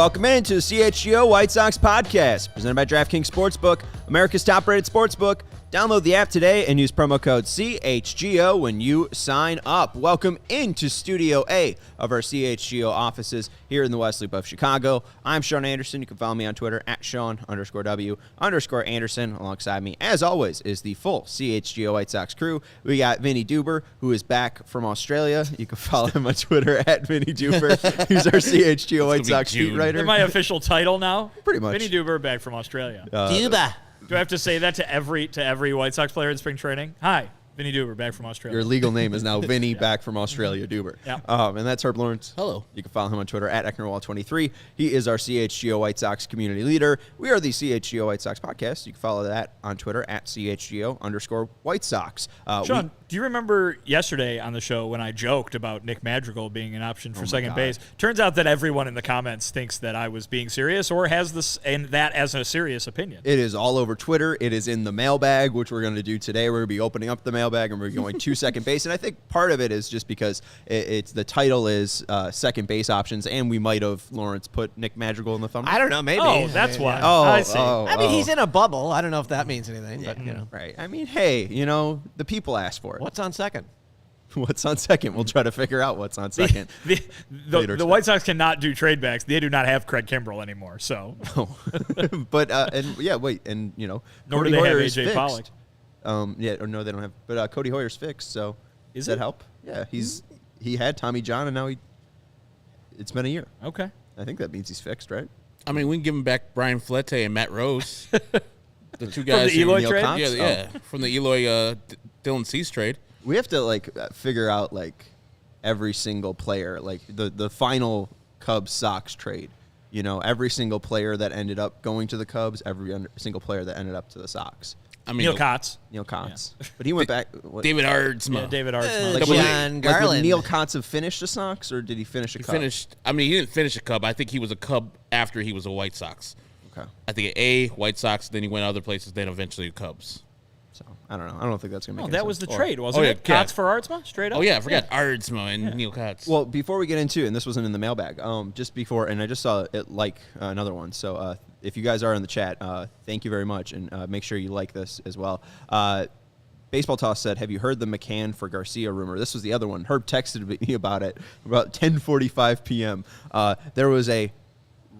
welcome into the CHGO White Sox Podcast, presented by DraftKings Sportsbook, America's top-rated sportsbook. Download the app today and use promo code CHGO when you sign up. Welcome into Studio A of our CHGO offices here in the West Loop of Chicago. I'm Sean Anderson. You can follow me on Twitter at Sean_W_Anderson. Alongside me, as always, is the full CHGO White Sox crew. We got Vinnie Duber, who is back from Australia. You can follow him on Twitter at Vinnie Duber. He's our CHGO White Sox beat writer. Is that my official title now? Pretty much. Vinnie Duber back from Australia. Duba. Do I have to say that to every White Sox player in spring training? Hi, Vinnie Duber, back from Australia. Your legal name is now Vinnie, back from Australia, Duber. Yeah. And that's Herb Lawrence. Hello. You can follow him on Twitter at Ecknerwall23. He is our CHGO White Sox community leader. We are the CHGO White Sox podcast. You can follow that on Twitter at CHGO_White Sox. Sean, do you remember yesterday on the show when I joked about Nick Madrigal being an option for second base? Turns out that everyone in the comments thinks that I was being serious or has this and that as a serious opinion. It is all over Twitter. It is in the mailbag, which we're going to do today. We're going to be opening up the mailbag and we're going to second base. And I think part of it is just because it's the title is second base options, and we might have, Lawrence, put Nick Madrigal in the thumbnail. I don't know, maybe. Oh, that's why. Oh, I see. I mean, he's in a bubble. I don't know if that means anything, but, you know. Right. I mean, hey, the people asked for it. What's on second? What's on second? We'll try to figure out what's on second. The White Sox cannot do trade backs. They do not have Craig Kimbrell anymore. So, but nor do Cody they Hoyer have is AJ fixed. Pollock. Or no, they don't have. But Cody Hoyer's fixed. So Is that it? help? Yeah, he had Tommy John, and now it's been a year. Okay. I think that means he's fixed, right? I mean, we can give him back Brian Flette and Matt Rose. The two guys. the Eloy who- trade? Cox? Yeah. From the Eloy Dylan Cease trade. We have to figure out every single player, the final Cubs Sox trade. Every single player that ended up going to the Cubs, every single player that ended up to the Sox. I mean, Neil Kotz. Neil Kotz, but he went back. David Ardsma. Yeah, David Artsma. Like, John would Garland. Neil Kotz have finished the Sox, or did he finish a He Cub? finished. I mean, he didn't finish a Cub. I think he was a Cub after he was a White Sox. Okay. I think White Sox, then he went other places, then eventually Cubs. So I don't know. I don't think that's gonna make. Oh, any that was the sense. trade, wasn't it? yeah. Kotz for Artsma, straight up. Oh, yeah, I forgot Ardsma and Neil Kotz. Well, before we get into, and this wasn't in the mailbag, just before, and I just saw it another one. So if you guys are in the chat, thank you very much, and make sure you like this as well. Baseball Toss said, "Have you heard the McCann for Garcia rumor?" This was the other one. Herb texted me about it about 10:45 p.m. There was a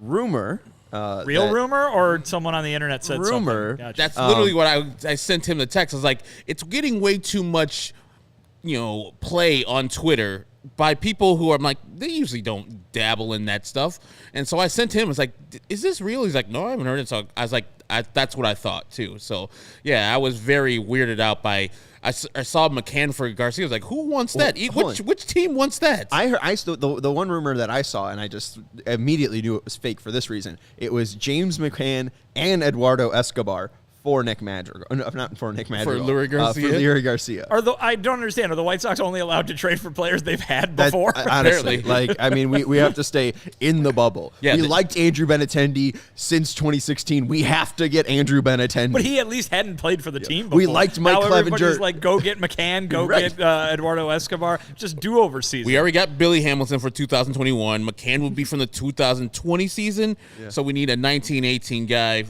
rumor. Rumor or someone on the internet said Rumor. something? Gotcha. That's literally what I sent him the text. I was like, it's getting way too much, play on Twitter by people who are like, they usually don't dabble in that stuff. And so I sent him, I was like, is this real? He's like, no, I haven't heard it. So I was like, that's what I thought too. So yeah, I was very weirded out by, I saw McCann for Garcia. I was like, who wants that? Which team wants that? The one rumor that I saw, and I just immediately knew it was fake for this reason. It was James McCann and Eduardo Escobar for Nick Madrigal. No, not for Nick Madrigal. Lurie Garcia? For Lurie Garcia. I don't understand. Are the White Sox only allowed to trade for players they've had before? Honestly, we have to stay in the bubble. Yeah, we liked Andrew Benintendi since 2016. We have to get Andrew Benintendi. But he at least hadn't played for the team before. We liked Mike now Clevenger. Everybody's like, go get McCann, go Right. get Eduardo Escobar. Just do-over season. We already got Billy Hamilton for 2021. McCann will be from the 2020 season. So we need a 1918 guy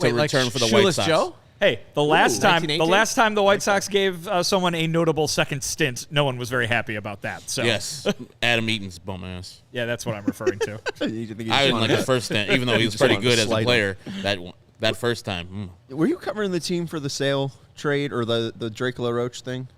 to return for the White Shoeless Sox. Joe? Hey, the last time 1918? the White Sox gave someone a notable second stint, no one was very happy about that. So Yes, Adam Eaton's bum ass. yeah, that's what I'm referring to. I didn't like his first stint, even though he was just pretty wanted to good as a slide player. That first time. Were you covering the team for the sale trade or the Drake LaRoche thing?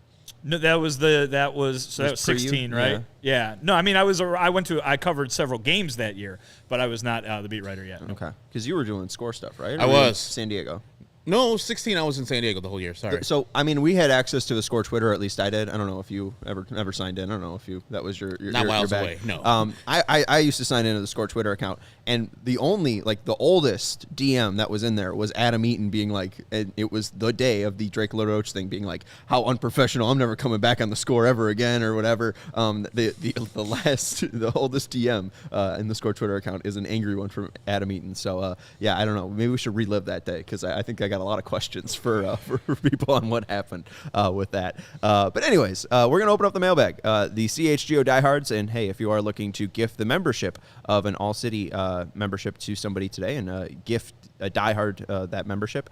No, that was 16, right? Yeah. No, I mean I covered several games that year, but I was not the beat writer yet. Okay, because you were doing score stuff, right? I Or were you in was. San Diego. No, 16. I was in San Diego the whole year. Sorry. So, I mean, we had access to the Score Twitter. At least I did. I don't know if you ever signed in. I don't know if that was your Not miles bag. away, no. I used to sign into the Score Twitter account, and the oldest DM that was in there was Adam Eaton being like, and it was the day of the Drake LaRoche thing, being like, how unprofessional! I'm never coming back on the Score ever again, or whatever. The oldest DM in the Score Twitter account is an angry one from Adam Eaton. So, yeah, I don't know. Maybe we should relive that day because I think I got a lot of questions for people on what happened with that. But anyways, we're going to open up the mailbag. The CHGO Diehards, and hey, if you are looking to gift the membership of an All-City membership to somebody today and gift a diehard that membership,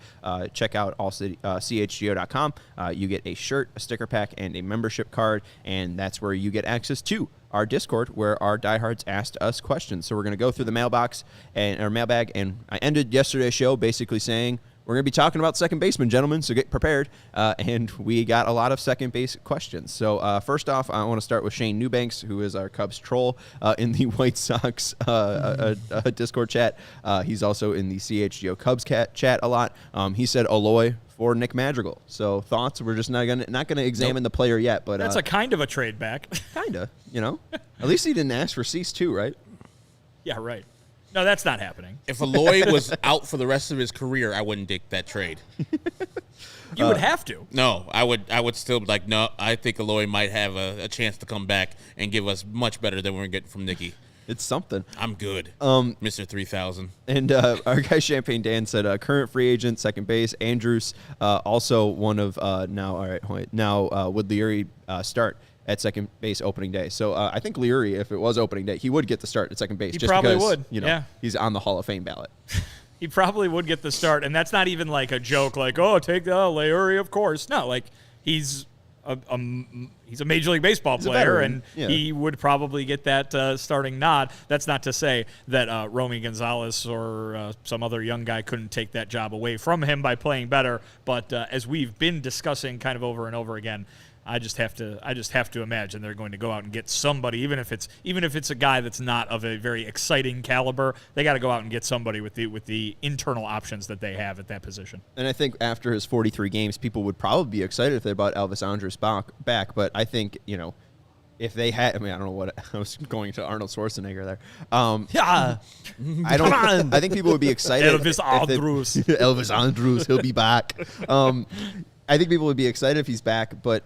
check out CHGO.com. You get a shirt, a sticker pack, and a membership card, and that's where you get access to our Discord, where our diehards asked us questions. So we're going to go through the mailbag, and I ended yesterday's show basically saying we're going to be talking about second baseman, gentlemen, so get prepared. And we got a lot of second base questions. So first off, I want to start with Shane Newbanks, who is our Cubs troll in the White Sox Discord chat. He's also in the CHGO Cubs chat a lot. He said Aloy for Nick Madrigal. So thoughts? We're just not gonna examine the player yet, but that's a kind of a trade back. Kinda, At least he didn't ask for Cease too, right? Yeah, right. No, that's not happening. If Aloy was out for the rest of his career, I wouldn't dig that trade. You would have to. No, I would still be like, no, I think Aloy might have a chance to come back and give us much better than we're getting from Nicky. It's something. I'm good, Mr. 3000. And our guy Champagne Dan said current free agent, second base. Andrews, also one of would Leary start at second base opening day. So I think Leary, if it was opening day, he would get the start at second base. He just probably because, would. Yeah. He's on the Hall of Fame ballot. He probably would get the start, and that's not even like a joke. Like, oh, take Leary, of course. No, like he's a Major League Baseball player, and he would probably get that starting nod. That's not to say that Romy Gonzalez or some other young guy couldn't take that job away from him by playing better. But as we've been discussing kind of over and over again, I just have to imagine they're going to go out and get somebody, even if it's a guy that's not of a very exciting caliber. They got to go out and get somebody with the internal options that they have at that position. And I think after his 43 games, people would probably be excited if they brought Elvis Andrus back. But I think if they had, I don't know what I was going to Arnold Schwarzenegger there. I think people would be excited. Elvis Andrus. Elvis Andrus, he'll be back. I think people would be excited if he's back, but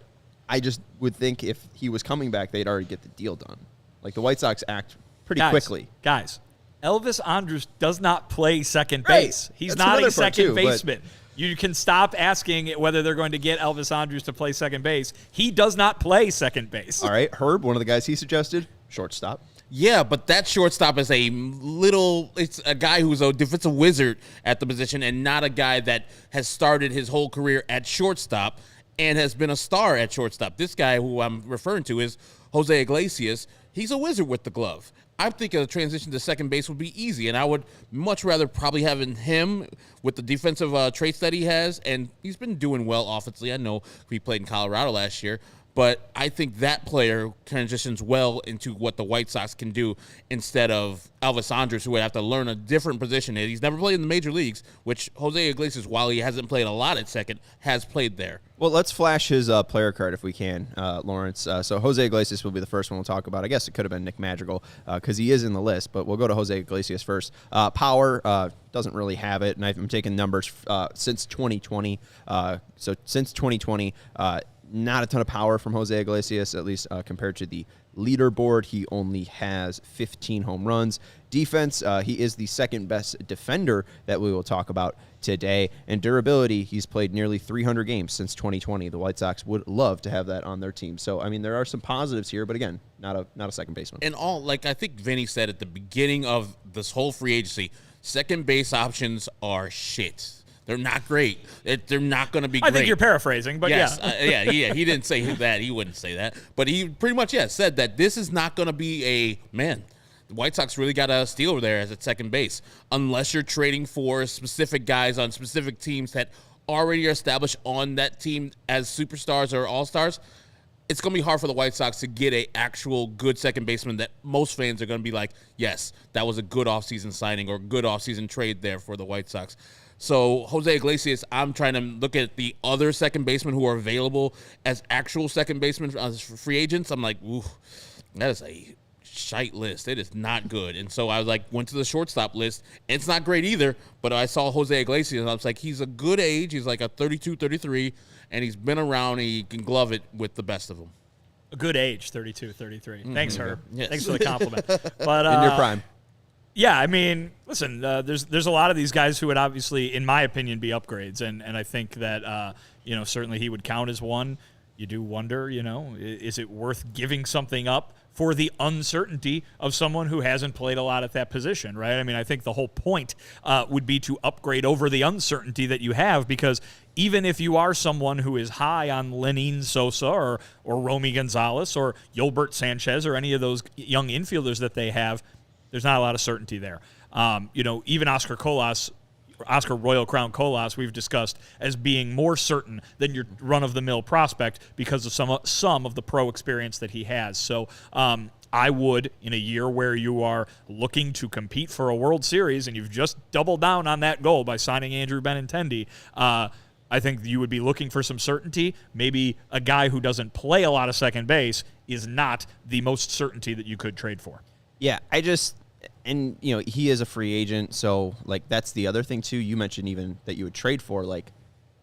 I just would think if he was coming back, they'd already get the deal done. Like the White Sox act pretty quickly. Guys, Elvis Andrus does not play second base. He's not a second baseman. You can stop asking whether they're going to get Elvis Andrus to play second base. He does not play second base. All right, Herb, one of the guys he suggested, shortstop. Yeah, but that shortstop is it's a guy who's a defensive wizard at the position and not a guy that has started his whole career at shortstop and has been a star at shortstop. This guy who I'm referring to is Jose Iglesias. He's a wizard with the glove. I think a transition to second base would be easy, and I would much rather probably having him with the defensive traits that he has, and he's been doing well offensively. I know he played in Colorado last year, but I think that player transitions well into what the White Sox can do instead of Elvis Andrus, who would have to learn a different position. He's never played in the major leagues, which Jose Iglesias, while he hasn't played a lot at second, has played there. Well, let's flash his player card if we can, Lawrence. So Jose Iglesias will be the first one we'll talk about. I guess it could have been Nick Madrigal because he is in the list, but we'll go to Jose Iglesias first. Power doesn't really have it, and I'm taking numbers since 2020. So since 2020, not a ton of power from Jose Iglesias, at least compared to the leaderboard. He only has 15 home runs. Defense, he is the second best defender that we will talk about today. And durability, he's played nearly 300 games since 2020. The White Sox would love to have that on their team. So, there are some positives here, but again, not a second baseman. And I think Vinnie said at the beginning of this whole free agency, second base options are shit. They're not great. They're not going to be great. I think you're paraphrasing, but yes, yeah. He didn't say that. He wouldn't say that. But he pretty much, said that this is not going to be the White Sox really got a steal there as at second base. Unless you're trading for specific guys on specific teams that already are established on that team as superstars or all-stars, it's going to be hard for the White Sox to get an actual good second baseman that most fans are going to be like, yes, that was a good offseason signing or good offseason trade there for the White Sox. So Jose Iglesias, I'm trying to look at the other second basemen who are available as actual second basemen as free agents. I'm like, ooh, that is a shite list. It is not good. And so I went to the shortstop list. It's not great either, but I saw Jose Iglesias, and I was like, he's a good age. He's like a 32, 33, and he's been around, and he can glove it with the best of them. A good age, 32, 33. Thanks, Herb. Yes. Thanks for the compliment. But in your prime. Yeah, I mean, listen, there's a lot of these guys who would obviously, in my opinion, be upgrades, and I think that certainly he would count as one. You do wonder, is it worth giving something up for the uncertainty of someone who hasn't played a lot at that position, right? I mean, I think the whole point would be to upgrade over the uncertainty that you have, because even if you are someone who is high on Lenin Sosa or Romy Gonzalez or Yolbert Sanchez or any of those young infielders that they have, there's not a lot of certainty there. Even Oscar Royal Crown Colas, we've discussed as being more certain than your run-of-the-mill prospect because of some of the pro experience that he has. So I would, in a year where you are looking to compete for a World Series and you've just doubled down on that goal by signing Andrew Benintendi, I think you would be looking for some certainty. Maybe a guy who doesn't play a lot of second base is not the most certainty that you could trade for. Yeah, and he is a free agent, so like that's the other thing too. You mentioned even that you would trade for, like,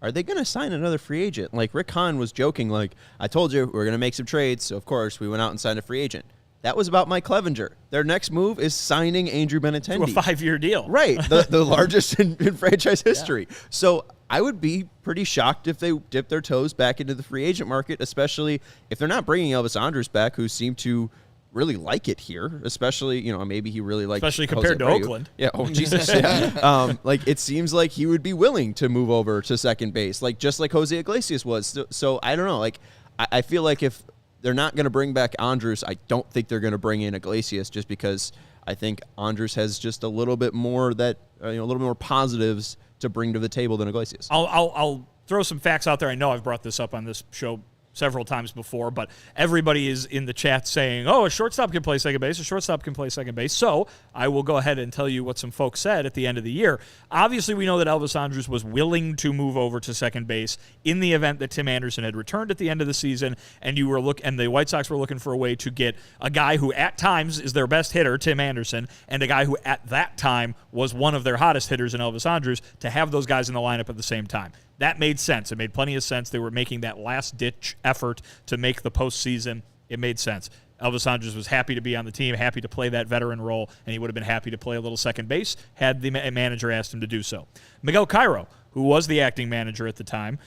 are they going to sign another free agent? Like Rick Hahn was joking, like, I told you we're going to make some trades, so of course we went out and signed a free agent. That was about Mike Clevenger. Their next move is signing Andrew Benintendi. To a 5-year deal. Right, the largest in franchise history. Yeah. So I would be pretty shocked if they dip their toes back into the free agent market, especially if they're not bringing Elvis Andrus back, who seemed to really like it here, especially, maybe he really liked, especially compared to Oakland. Yeah. Oh, Jesus. Yeah. Like, it seems like he would be willing to move over to second base, like just like Jose Iglesias was. So I don't know. Like, I feel like if they're not going to bring back Andrus, I don't think they're going to bring in Iglesias, just because I think Andrus has just a little bit more a little more positives to bring to the table than Iglesias. I'll throw some facts out there. I know I've brought this up on this show several times before, but everybody is in the chat saying, a shortstop can play second base, a shortstop can play second base. So I will go ahead and tell you what some folks said at the end of the year. Obviously, we know that Elvis Andrus was willing to move over to second base in the event that Tim Anderson had returned at the end of the season, and the White Sox were looking for a way to get a guy who at times is their best hitter, Tim Anderson, and a guy who at that time was one of their hottest hitters in Elvis Andrus, to have those guys in the lineup at the same time. That made sense. It made plenty of sense. They were making that last-ditch effort to make the postseason. It made sense. Elvis Andrus was happy to be on the team, happy to play that veteran role, and he would have been happy to play a little second base had the manager asked him to do so. Miguel Cairo, who was the acting manager at the time,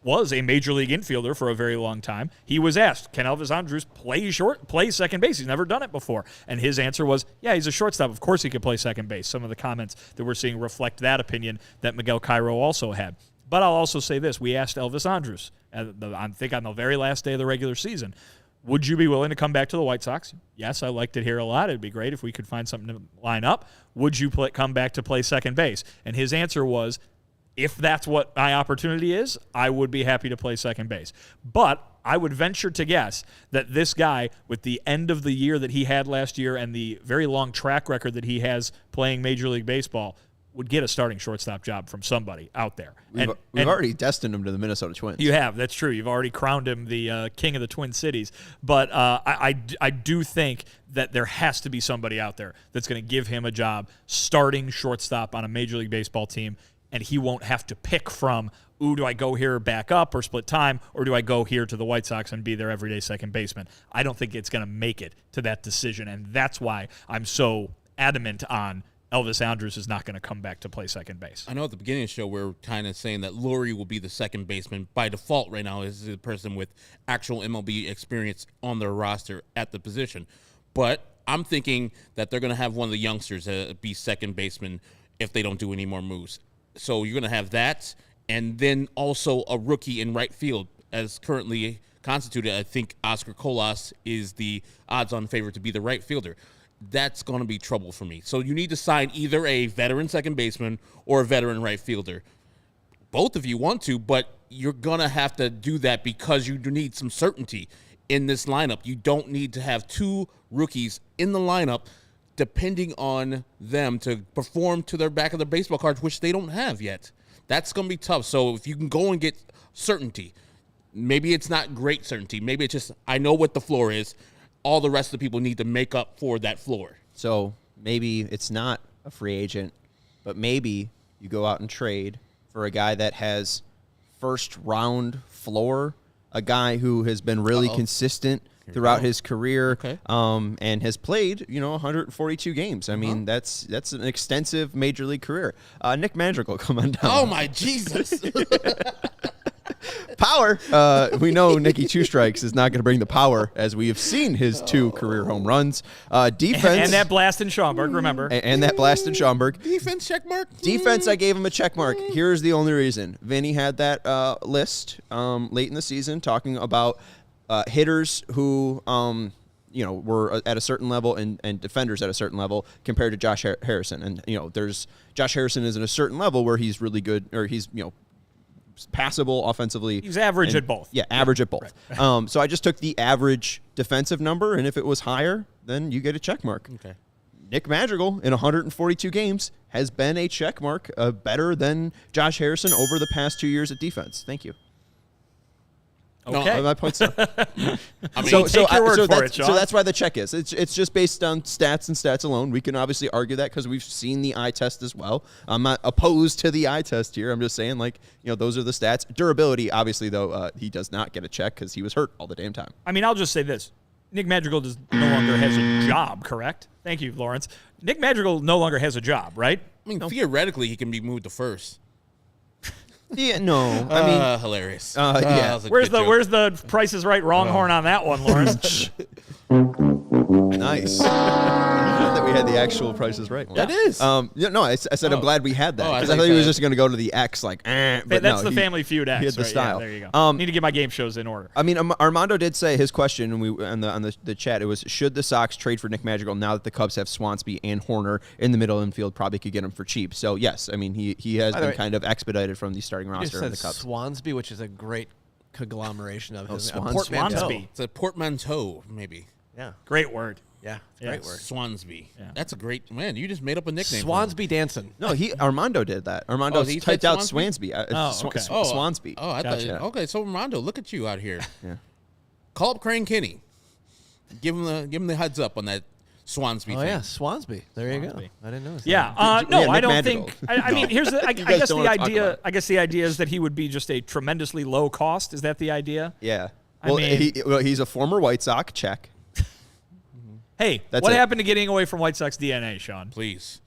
was a major league infielder for a very long time. He was asked, can Elvis Andrus play second base? He's never done it before. And his answer was, yeah, he's a shortstop. Of course he could play second base. Some of the comments that we're seeing reflect that opinion that Miguel Cairo also had. But I'll also say this. We asked Elvis Andrus, I think on the very last day of the regular season, would you be willing to come back to the White Sox? Yes, I liked it here a lot. It'd be great if we could find something to line up. Would you come back to play second base? And his answer was, if that's what my opportunity is, I would be happy to play second base. But I would venture to guess that this guy, with the end of the year that he had last year and the very long track record that he has playing Major League Baseball, would get a starting shortstop job from somebody out there. We've already destined him to the Minnesota Twins. You have. That's true. You've already crowned him the king of the Twin Cities. But I do think that there has to be somebody out there that's going to give him a job starting shortstop on a Major League Baseball team, and he won't have to pick from, do I go here back up or split time, or do I go here to the White Sox and be their everyday second baseman? I don't think it's going to make it to that decision, and that's why I'm so adamant on Elvis Andrus is not going to come back to play second base. I know at the beginning of the show we were kind of saying that Lurie will be the second baseman by default right now, is the person with actual MLB experience on their roster at the position. But I'm thinking that they're going to have one of the youngsters be second baseman if they don't do any more moves. So you're going to have that, and then also a rookie in right field as currently constituted. I think Oscar Colas is the odds-on favorite to be the right fielder. That's going to be trouble for me. So you need to sign either a veteran second baseman or a veteran right fielder. Both if you want to, but you're going to have to do that because you need some certainty in this lineup. You don't need to have two rookies in the lineup depending on them to perform to their back of their baseball cards, which they don't have yet. That's going to be tough. So if you can go and get certainty, maybe it's not great certainty. Maybe it's just, I know what the floor is. All the rest of the people need to make up for that floor. So maybe it's not a free agent, but maybe you go out and trade for a guy that has first round floor, a guy who has been really consistent throughout his career, Okay. and has played 142 games. I mean, that's an extensive major league career. Nick Madrigal, come on down. Oh my Jesus! Power. We know Nicky Two Strikes is not going to bring the power, as we have seen his 2 career home runs. Defense. And that blast in Schaumburg, remember. And that blast in Schaumburg. Defense check mark. Defense, I gave him a check mark. Here's the only reason. Vinnie had that list late in the season talking about hitters who were at a certain level and defenders at a certain level compared to Josh Harrison. And, there's Josh Harrison is at a certain level where he's really good, or he's, passable offensively. He's average at both. Yeah, average at both. Right. So I just took the average defensive number, and if it was higher, then you get a check mark. Okay. Nick Madrigal in 142 games has been a check mark, better than Josh Harrison over the past 2 years at defense. Thank you. Okay. My point's done. I mean, take your word for it, Sean. So that's why the check is. It's just based on stats and stats alone. We can obviously argue that because we've seen the eye test as well. I'm not opposed to the eye test here. I'm just saying, those are the stats. Durability, obviously, though, he does not get a check because he was hurt all the damn time. I mean, I'll just say this. Nick Madrigal no longer has a job, correct? Thank you, Lawrence. Nick Madrigal no longer has a job, right? I mean, theoretically, he can be moved to first. Yeah, no. I mean, hilarious. Yeah. Where's the Price is Right wrong horn on that one, Lawrence? Nice. That we had the actual Price is Right one. That is. I said I'm glad we had that Oh, I because I thought he was just going to go to the X but That's the Family Feud X. He had the right? style. Yeah, there you go. Need to get my game shows in order. I mean, Armando did say his question, and we on the chat. It was, should the Sox trade for Nick Madrigal now that the Cubs have Swansby and Horner in the middle infield? Probably could get him for cheap. So yes, I mean he has been kind of expedited from the starting roster of the Cubs. Swansby, which is a great conglomeration of his Swansby. It's a portmanteau, maybe. Yeah, great word. Yeah, great word. Swansby. Yeah. That's a great man. You just made up a nickname. Swansby Danson. No, Armando did that. Armando he typed out Swansby? Swansby. Okay. Swansby. Oh, I Gotcha. thought. Okay, so Armando, look at you out here. Yeah. Call up Crane Kinney. Give him the heads up on that Swansby thing. Oh yeah, Swansby. There you go. Swansby. I didn't know. Yeah. Yeah, I Nick don't Madrigal. think. I mean, here's the. I guys guess don't the wanna talk idea. about it. I guess the idea is that he would be just a tremendously low cost. Is that the idea? Yeah. I Well, mean- he's a former White Sox. Check. Hey, That's what it. happened to getting away from White Sox DNA, Sean? Please.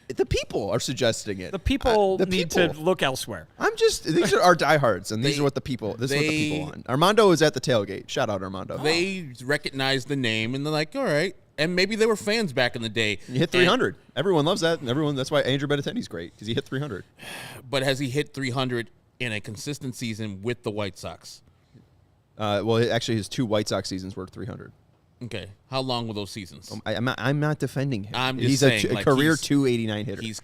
The people are suggesting it. The people The need people. to look elsewhere. These are our diehards, and these They- are what the people. This is what the they- people want. Armando was at the tailgate. Shout out Armando. They recognize the name and they're like, all right. And maybe they were fans back in the day. You hit 300. Everyone loves that, and that's why Andrew Benintendi's great because he hit 300. But has he hit 300 in a consistent season with the White Sox? Actually, his 2 White Sox seasons were 300. Okay. How long were those seasons? I'm not defending him. I'm just he's saying, a like, career he's- 289 hitter. He's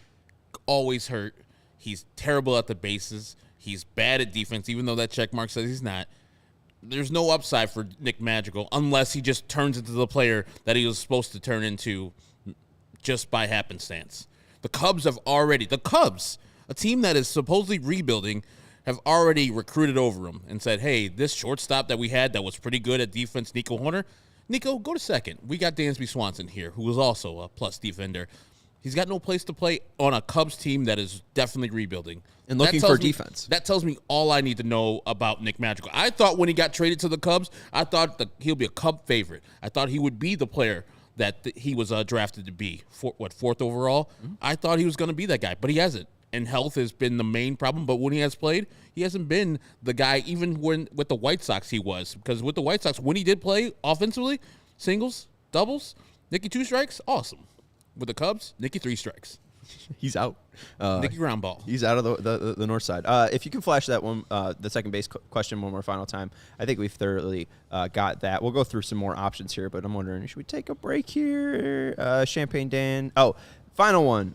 always hurt. He's terrible at the bases. He's bad at defense, even though that check mark says he's not. There's no upside for Nick Madrigal unless he just turns into the player that he was supposed to turn into just by happenstance. The Cubs, a team that is supposedly rebuilding, have already recruited over him and said, hey, this shortstop that we had that was pretty good at defense, Nico Horner, Nico, go to second. We got Dansby Swanson here, who was also a plus defender. He's got no place to play on a Cubs team that is definitely rebuilding. And looking for defense. That tells me all I need to know about Nick Madrigal. I thought when he got traded to the Cubs, I thought that he'll be a Cub favorite. I thought he would be the player that he was drafted to be. Fourth overall? Mm-hmm. I thought he was going to be that guy, but he hasn't. And health has been the main problem. But when he has played, he hasn't been the guy, even when with the White Sox he was. Because with the White Sox, when he did play offensively, singles, doubles, Nicky 2 strikes, awesome. With the Cubs, Nicky 3 strikes. He's out. Nicky ground ball. He's out of the north side. If you can flash that one, the second base question one more final time. I think we've thoroughly got that. We'll go through some more options here, but I'm wondering, should we take a break here? Champagne Dan. Oh, final one.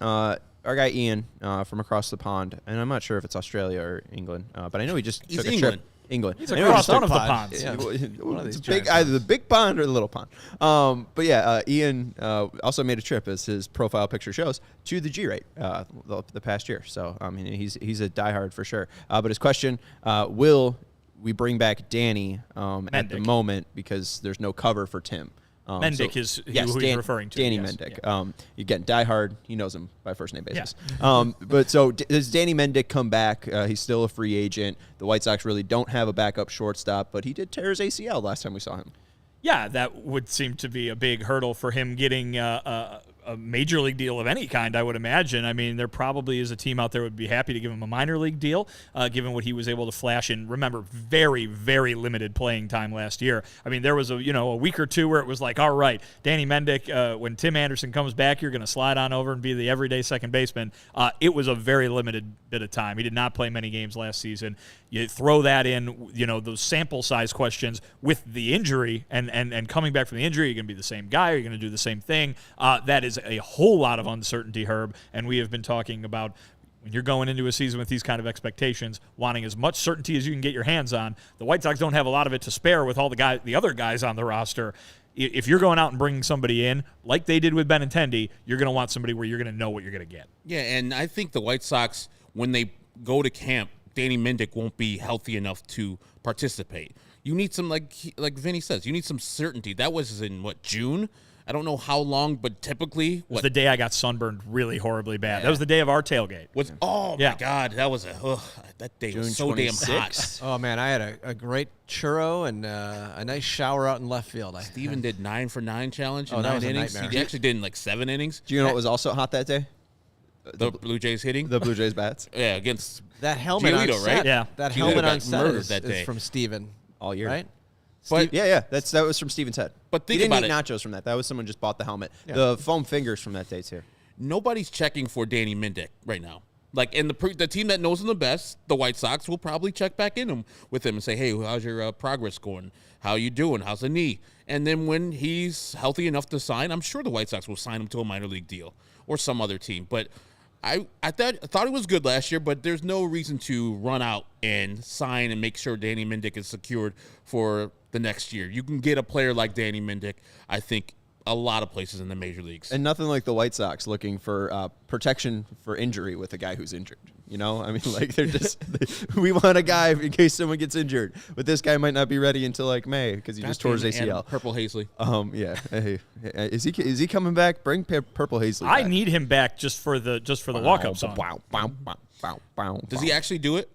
Our guy Ian from across the pond, and I'm not sure if it's Australia or England, but I know he just took a trip. England. He's across one of the ponds. Yeah. It's either the big pond or the little pond. But yeah, Ian also made a trip, as his profile picture shows, to the G-Rate the past year. So I mean, he's a diehard for sure. But his question: will we bring back Danny at the moment because there's no cover for Tim? Mendick is who he's referring to. Danny Mendick. Yeah. Again, diehard. He knows him by first name basis. Yeah. But so does Danny Mendick come back? He's still a free agent. The White Sox really don't have a backup shortstop, but he did tear his ACL last time we saw him. Yeah, that would seem to be a big hurdle for him getting a major league deal of any kind, I would imagine. I mean, there probably is a team out there would be happy to give him a minor league deal, given what he was able to flash in. Remember, very, very limited playing time last year. I mean, there was a week or two where it was like, all right, Danny Mendick, when Tim Anderson comes back, you're going to slide on over and be the everyday second baseman. It was a very limited bit of time. He did not play many games last season. You throw that in, those sample size questions with the injury and coming back from the injury, you're going to be the same guy, you're going to do the same thing. That is a whole lot of uncertainty, Herb, and we have been talking about when you're going into a season with these kind of expectations, wanting as much certainty as you can get your hands on. The White Sox don't have a lot of it to spare with all the other guys on the roster. If you're going out and bringing somebody in, like they did with Benintendi, you're going to want somebody where you're going to know what you're going to get. Yeah, and I think the White Sox, when they go to camp, Danny Mendick won't be healthy enough to participate. You need some, like Vinnie says, you need some certainty. That was in, June? I don't know how long, but typically... It was the day I got sunburned really horribly bad. Yeah. That was the day of our tailgate. My God, that was that day was so 26th. Damn hot. Oh, man, I had a great churro and a nice shower out in left field. Steven did 9 for 9 challenge in that 9 was innings. A nightmare. He actually did in 7 innings. Do you know what was also hot that day? The Blue Jays hitting? The Blue Jays bats. Yeah, against that helmet Giolito, on set. right? Yeah. That Giolito helmet got on set murdered is that day. from Steven. All year. Right? But that was from Steven's head. But think he didn't about eat nachos from that. That was someone just bought the helmet. Yeah. The foam fingers from that day too. nobody's checking for Danny Mendick right now. Like, and the team that knows him the best, the White Sox, will probably check back in with him and say, hey, how's your progress going? How you doing? How's the knee? And then when he's healthy enough to sign, I'm sure the White Sox will sign him to a minor league deal or some other team. But I thought he was good last year, but there's no reason to run out and sign and make sure Danny Mendick is secured for the next year. You can get a player like Danny Mendick, I think, a lot of places in the major leagues. And nothing like the White Sox looking for protection for injury with a guy who's injured. You know, I mean, like they're just we want a guy in case someone gets injured, but this guy might not be ready until like May because he just tore his ACL. Purple Hazley. Yeah. Hey, is he coming back? Bring Purple Hazley back. I need him back just for the walk-up song. Does he actually do it?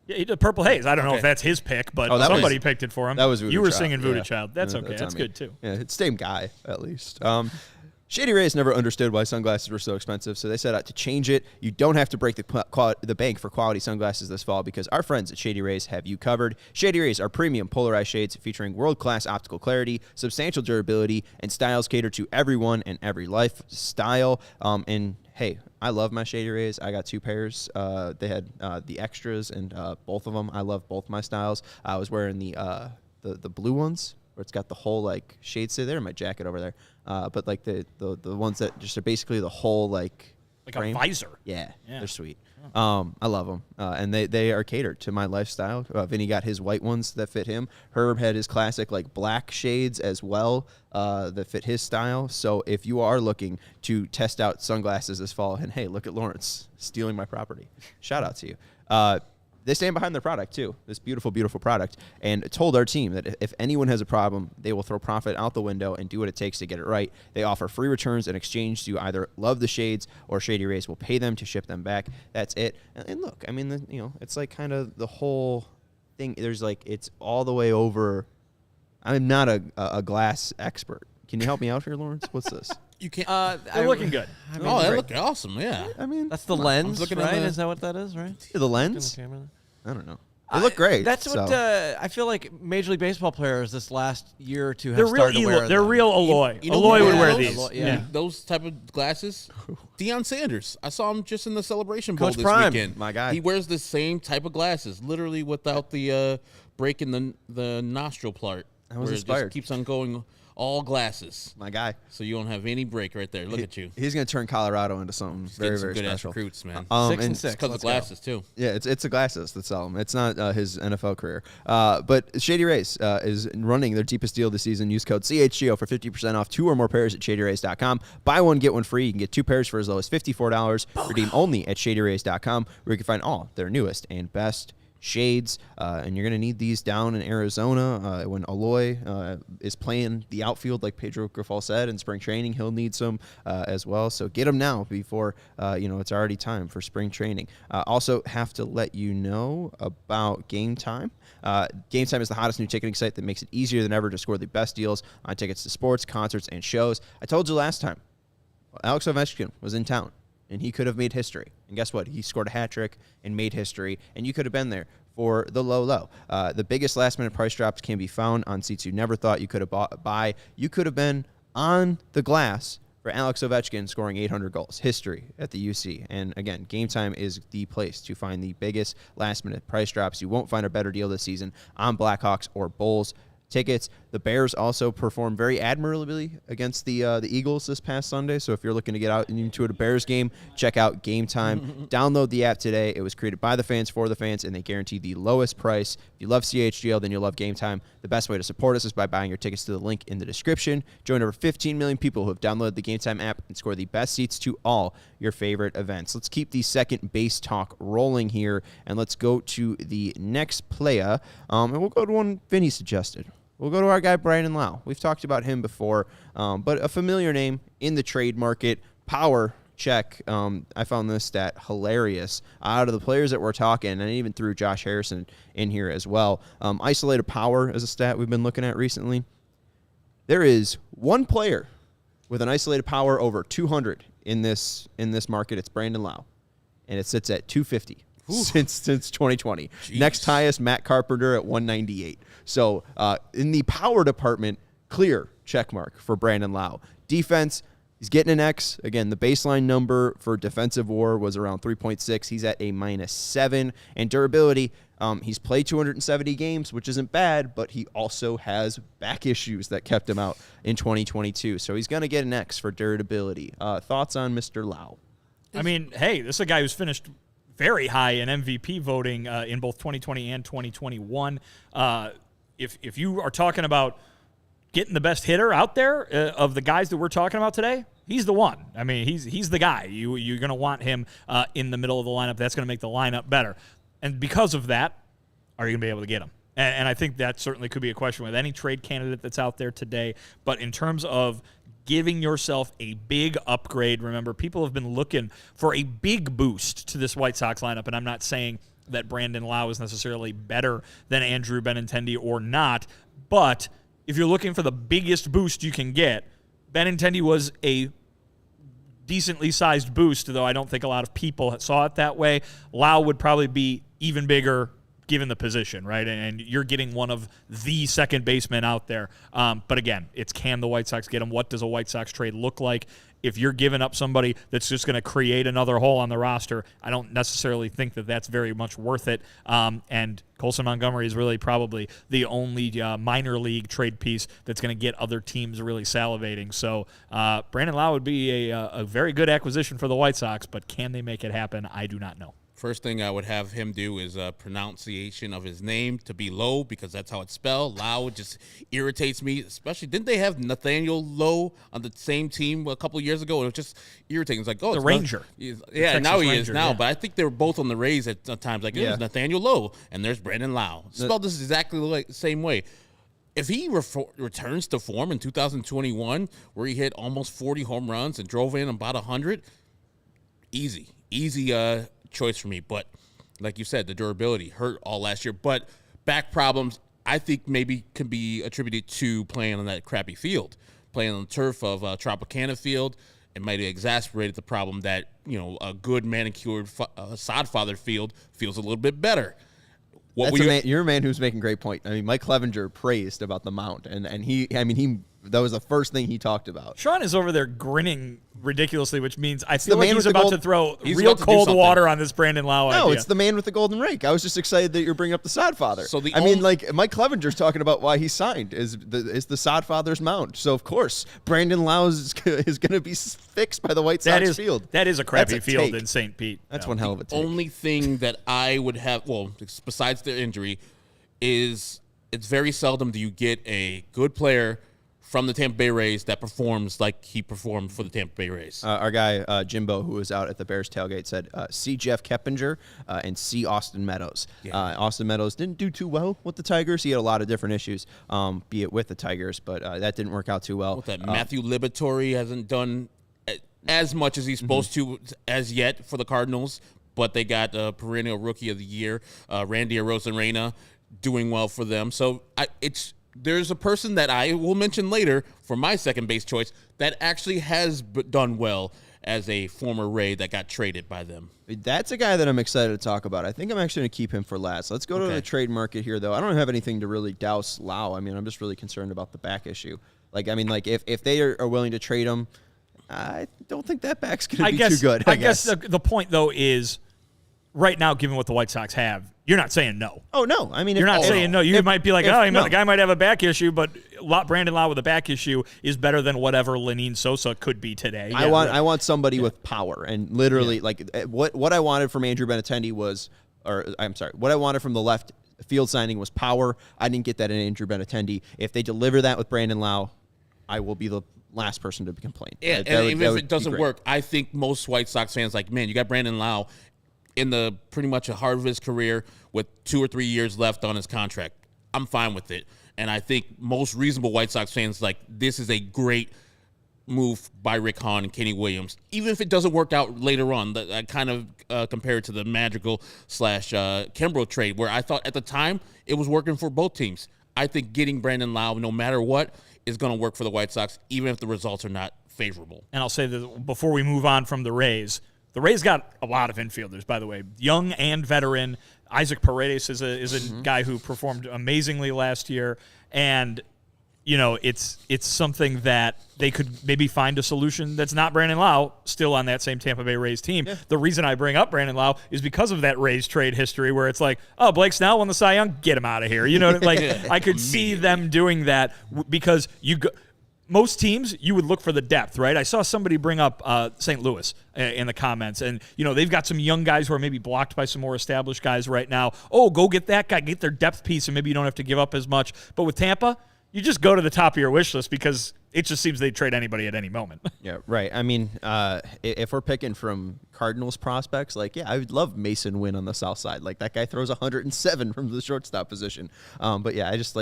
Yeah, he did Purple Haze. I don't know if that's his pick, but somebody picked it for him. That was Voodoo You were Child. singing Voodoo Yeah. Child. That's okay. That's on good, me. too. Yeah, it's the same guy, at least. Shady Rays never understood why sunglasses were so expensive, so they set out to change it. You don't have to break the bank for quality sunglasses this fall because our friends at Shady Rays have you covered. Shady Rays are premium polarized shades featuring world-class optical clarity, substantial durability, and styles cater to everyone and every lifestyle. And hey, I love my Shady Rays. I got 2 pairs. They had the extras, and both of them. I love both my styles. I was wearing the blue ones, where it's got the whole like shade stay there in my jacket over there. But like the ones that just are basically the whole like frame. A visor. Yeah, they're sweet. I love them, and they are catered to my lifestyle. Vinny got his white ones that fit him. Herb had his classic like black shades as well that fit his style. So if you are looking to test out sunglasses this fall, and hey, look at Lawrence stealing my property, shout out to you. They stand behind their product, too, this beautiful, beautiful product, and told our team that if anyone has a problem, they will throw profit out the window and do what it takes to get it right. They offer free returns in exchange to either love the shades or Shady Rays will pay them to ship them back. That's it. And look, I mean, it's like kind of the whole thing. There's like it's all the way over. I'm not a glass expert. Can you help me out here, Lawrence? What's this? You can't. They're looking good. I mean, They look awesome. Yeah. I mean, that's the lens, looking right? at Is that what that is, right? the lens. Camera. I don't know. They look great. That's so. what I feel like Major League Baseball players this last year or two have They're real started to wear. They're them. real Aloy. You know Aloy who would wear has these. those? Yeah. Those type of glasses. Deion Sanders. I saw him just in the Celebration Bowl Coach this Prime, weekend. my guy. He wears the same type of glasses, literally without the break in the nostril part. I was where inspired. It just keeps on going all glasses. My guy. So you don't have any break right there. Look at you. He's going to turn Colorado into something very, Getting some very good ass special. recruits, man. 6 and and 6. Because of Let's go. glasses too. Yeah, it's the glasses that sell him. It's not his NFL career. But Shady Rays is running their deepest deal this season. Use code CHGO for 50% off 2 or more pairs at ShadyRays.com. Buy one, get one free. You can get 2 pairs for as low as $54. Redeem only at ShadyRays.com, where you can find all their newest and best shades, and you're going to need these down in Arizona when Aloy is playing the outfield, like Pedro Grifol said, in spring training. He'll need some as well. So get them now before it's already time for spring training. Also have to let you know about Game Time. Game Time is the hottest new ticketing site that makes it easier than ever to score the best deals on tickets to sports, concerts, and shows. I told you last time, Alex Ovechkin was in town, and he could have made history. And guess what? He scored a hat trick and made history, and you could have been there for the low. The biggest last-minute price drops can be found on seats you never thought you could have buy. You could have been on the glass for Alex Ovechkin scoring 800 goals. History at the UC. And again, Game Time is the place to find the biggest last-minute price drops. You won't find a better deal this season on Blackhawks or Bulls tickets. The Bears also performed very admirably against the Eagles this past Sunday. So if you're looking to get out into a Bears game, check out Game Time. Download the app today. It was created by the fans for the fans, and they guarantee the lowest price. If you love CHGO, then you'll love Game Time. The best way to support us is by buying your tickets to the link in the description. Join over 15 million people who have downloaded the Game Time app and score the best seats to all your favorite events. Let's keep the second base talk rolling here, and let's go to the next player. And we'll go to one Vinnie suggested. We'll go to our guy, Brandon Lau. We've talked about him before, but a familiar name in the trade market. Power check. I found this stat hilarious. Out of the players that we're talking, and I even threw Josh Harrison in here as well. Isolated power is a stat we've been looking at recently. There is one player with an isolated power over 200 in this market. It's Brandon Lau, and it sits at 250. Since 2020. Jeez. Next highest, Matt Carpenter at 198. So in the power department, clear check mark for Brandon Lau. Defense, he's getting an X. Again, the baseline number for defensive WAR was around 3.6. He's at a -7. And durability, he's played 270 games, which isn't bad, but he also has back issues that kept him out in 2022. So he's going to get an X for durability. Thoughts on Mr. Lau? I mean, hey, this is a guy who's finished very high in MVP voting in both 2020 and 2021. If you are talking about getting the best hitter out there of the guys that we're talking about today, he's the one. I mean, he's the guy. You're going to want him in the middle of the lineup. That's going to make the lineup better. And because of that, are you going to be able to get him? And I think that certainly could be a question with any trade candidate that's out there today. But in terms of giving yourself a big upgrade. Remember, people have been looking for a big boost to this White Sox lineup, and I'm not saying that Brandon Lau is necessarily better than Andrew Benintendi or not, but if you're looking for the biggest boost you can get, Benintendi was a decently sized boost, though I don't think a lot of people saw it that way. Lau would probably be even bigger given the position, right? And you're getting one of the second basemen out there. But again, it's can the White Sox get him? What does a White Sox trade look like? If you're giving up somebody that's just going to create another hole on the roster, I don't necessarily think that that's very much worth it. And Colson Montgomery is really probably the only minor league trade piece that's going to get other teams really salivating. So Brandon Lau would be a very good acquisition for the White Sox, but can they make it happen? I do not know. First thing I would have him do is pronunciation of his name to be Lowe, because that's how it's spelled. Lau just irritates me, especially. Didn't they have Nathaniel Lowe on the same team a couple of years ago? It was just irritating. It's like, oh, the Ranger. Yeah, now he Ranger, is now. Yeah. But I think they were both on the Rays at times. Like, there's Nathaniel Lowe, and there's Brandon Lau. Spelled this exactly the same way. If he returns to form in 2021, where he hit almost 40 home runs and drove in about 100, easy choice for me. But like you said, the durability hurt all last year. But back problems, I think maybe can be attributed to playing on that crappy field, playing on the turf of Tropicana Field. It might have exacerbated the problem that, a good manicured sod-father field feels a little bit better. You're a man who's making a great point. I mean, Mike Clevenger praised about the mound, and that was the first thing he talked about. Sean is over there grinning ridiculously, which means I feel like he's about to throw He's real about to cold water on this Brandon Lau idea. No, it's the man with the golden rake. I was just excited that you're bringing up the Sodfather. So Mike Clevenger's talking about why he signed is the Sodfather's mound. So of course, Brandon Lau is going to be fixed by the White Sox field. That is a crappy field in St. Pete. That's one hell of a take. Only thing that I would have, besides the injury, is it's very seldom do you get a good player from the Tampa Bay Rays that performs like he performed for the Tampa Bay Rays. Our guy, Jimbo, who was out at the Bears tailgate, said, see Jeff Keppinger and see Austin Meadows. Yeah. Austin Meadows didn't do too well with the Tigers. He had a lot of different issues, be it with the Tigers, but that didn't work out too well. With that Matthew Liberatore hasn't done as much as he's supposed to as yet for the Cardinals, but they got perennial Rookie of the Year, Randy Arozarena, doing well for them. So there's a person that I will mention later for my second base choice that actually has done well as a former Ray that got traded by them. That's a guy that I'm excited to talk about. I think I'm actually going to keep him for last. Let's go to the trade market here, though. I don't have anything to really douse Lau. I mean, I'm just really concerned about the back issue. If they are willing to trade him, I don't think that back's going to be too good. I guess the point, though, is right now, given what the White Sox have, you're not saying no. Oh, no. I mean, you're not saying no. You might be like, the guy might have a back issue, but Brandon Lau with a back issue is better than whatever Lenine Sosa could be today. I want somebody with power, and literally, what I wanted from Andrew Benintendi what I wanted from the left field signing was power. I didn't get that in Andrew Benintendi. If they deliver that with Brandon Lau, I will be the last person to complain. Yeah, and even if it doesn't work, I think most White Sox fans man, you got Brandon Lau in the pretty much a heart of his career with 2 or 3 years left on his contract. I'm fine with it. And I think most reasonable White Sox fans this is a great move by Rick Hahn and Kenny Williams. Even if it doesn't work out later on, I kind of compare it to the Madrigal / Kimbrel trade, where I thought at the time it was working for both teams. I think getting Brandon Lau, no matter what, is going to work for the White Sox, even if the results are not favorable. And I'll say that before we move on from the Rays got a lot of infielders, by the way, young and veteran. Isaac Paredes is a guy who performed amazingly last year, and it's something that they could maybe find a solution that's not Brandon Lau still on that same Tampa Bay Rays team. Yeah. The reason I bring up Brandon Lau is because of that Rays trade history where it's like, oh, Blake Snell won the Cy Young, get him out of here. I could see them doing that because most teams, you would look for the depth, right? I saw somebody bring up St. Louis in the comments, and, they've got some young guys who are maybe blocked by some more established guys right now. Oh, go get that guy, get their depth piece, and maybe you don't have to give up as much. But with Tampa, you just go to the top of your wish list because it just seems they'd trade anybody at any moment. Yeah, right. I mean, if we're picking from Cardinals prospects, I would love Mason Wynn on the south side. That guy throws 107 from the shortstop position. But yeah, I just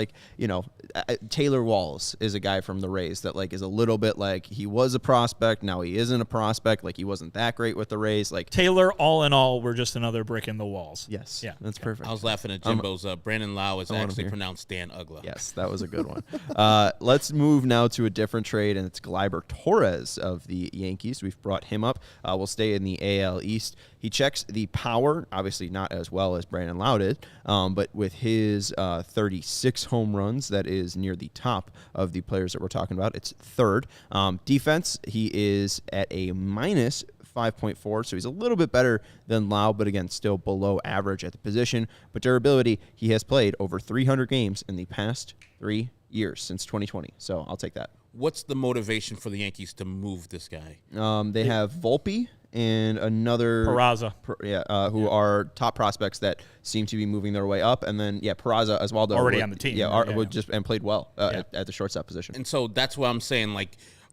Taylor Walls is a guy from the Rays that is a little bit he was a prospect. Now he isn't a prospect. He wasn't that great with the Rays. Taylor, all in all, we're just another brick in the walls. Yes. Yeah. That's perfect. I was laughing at Jimbo's. Brandon Lau is actually pronounced Dan Ugla. Yes, that was a good one. Let's move now to a different trade, and it's Gleyber Torres of the Yankees. We've brought him up. We'll stay in the AL East. He checks the power, obviously not as well as Brandon Lau did, but with his 36 home runs, that is near the top of the players that we're talking about. It's third. Defense, he is at a minus 5.4, so he's a little bit better than Lau, but again, still below average at the position. But durability, he has played over 300 games in the past 3 years since 2020, so I'll take that. What's the motivation for the Yankees to move this guy? They have Volpe and another Peraza, who are top prospects that seem to be moving their way up, and then Peraza as well. Already on the team, and played well at the shortstop position. And so that's what I'm saying.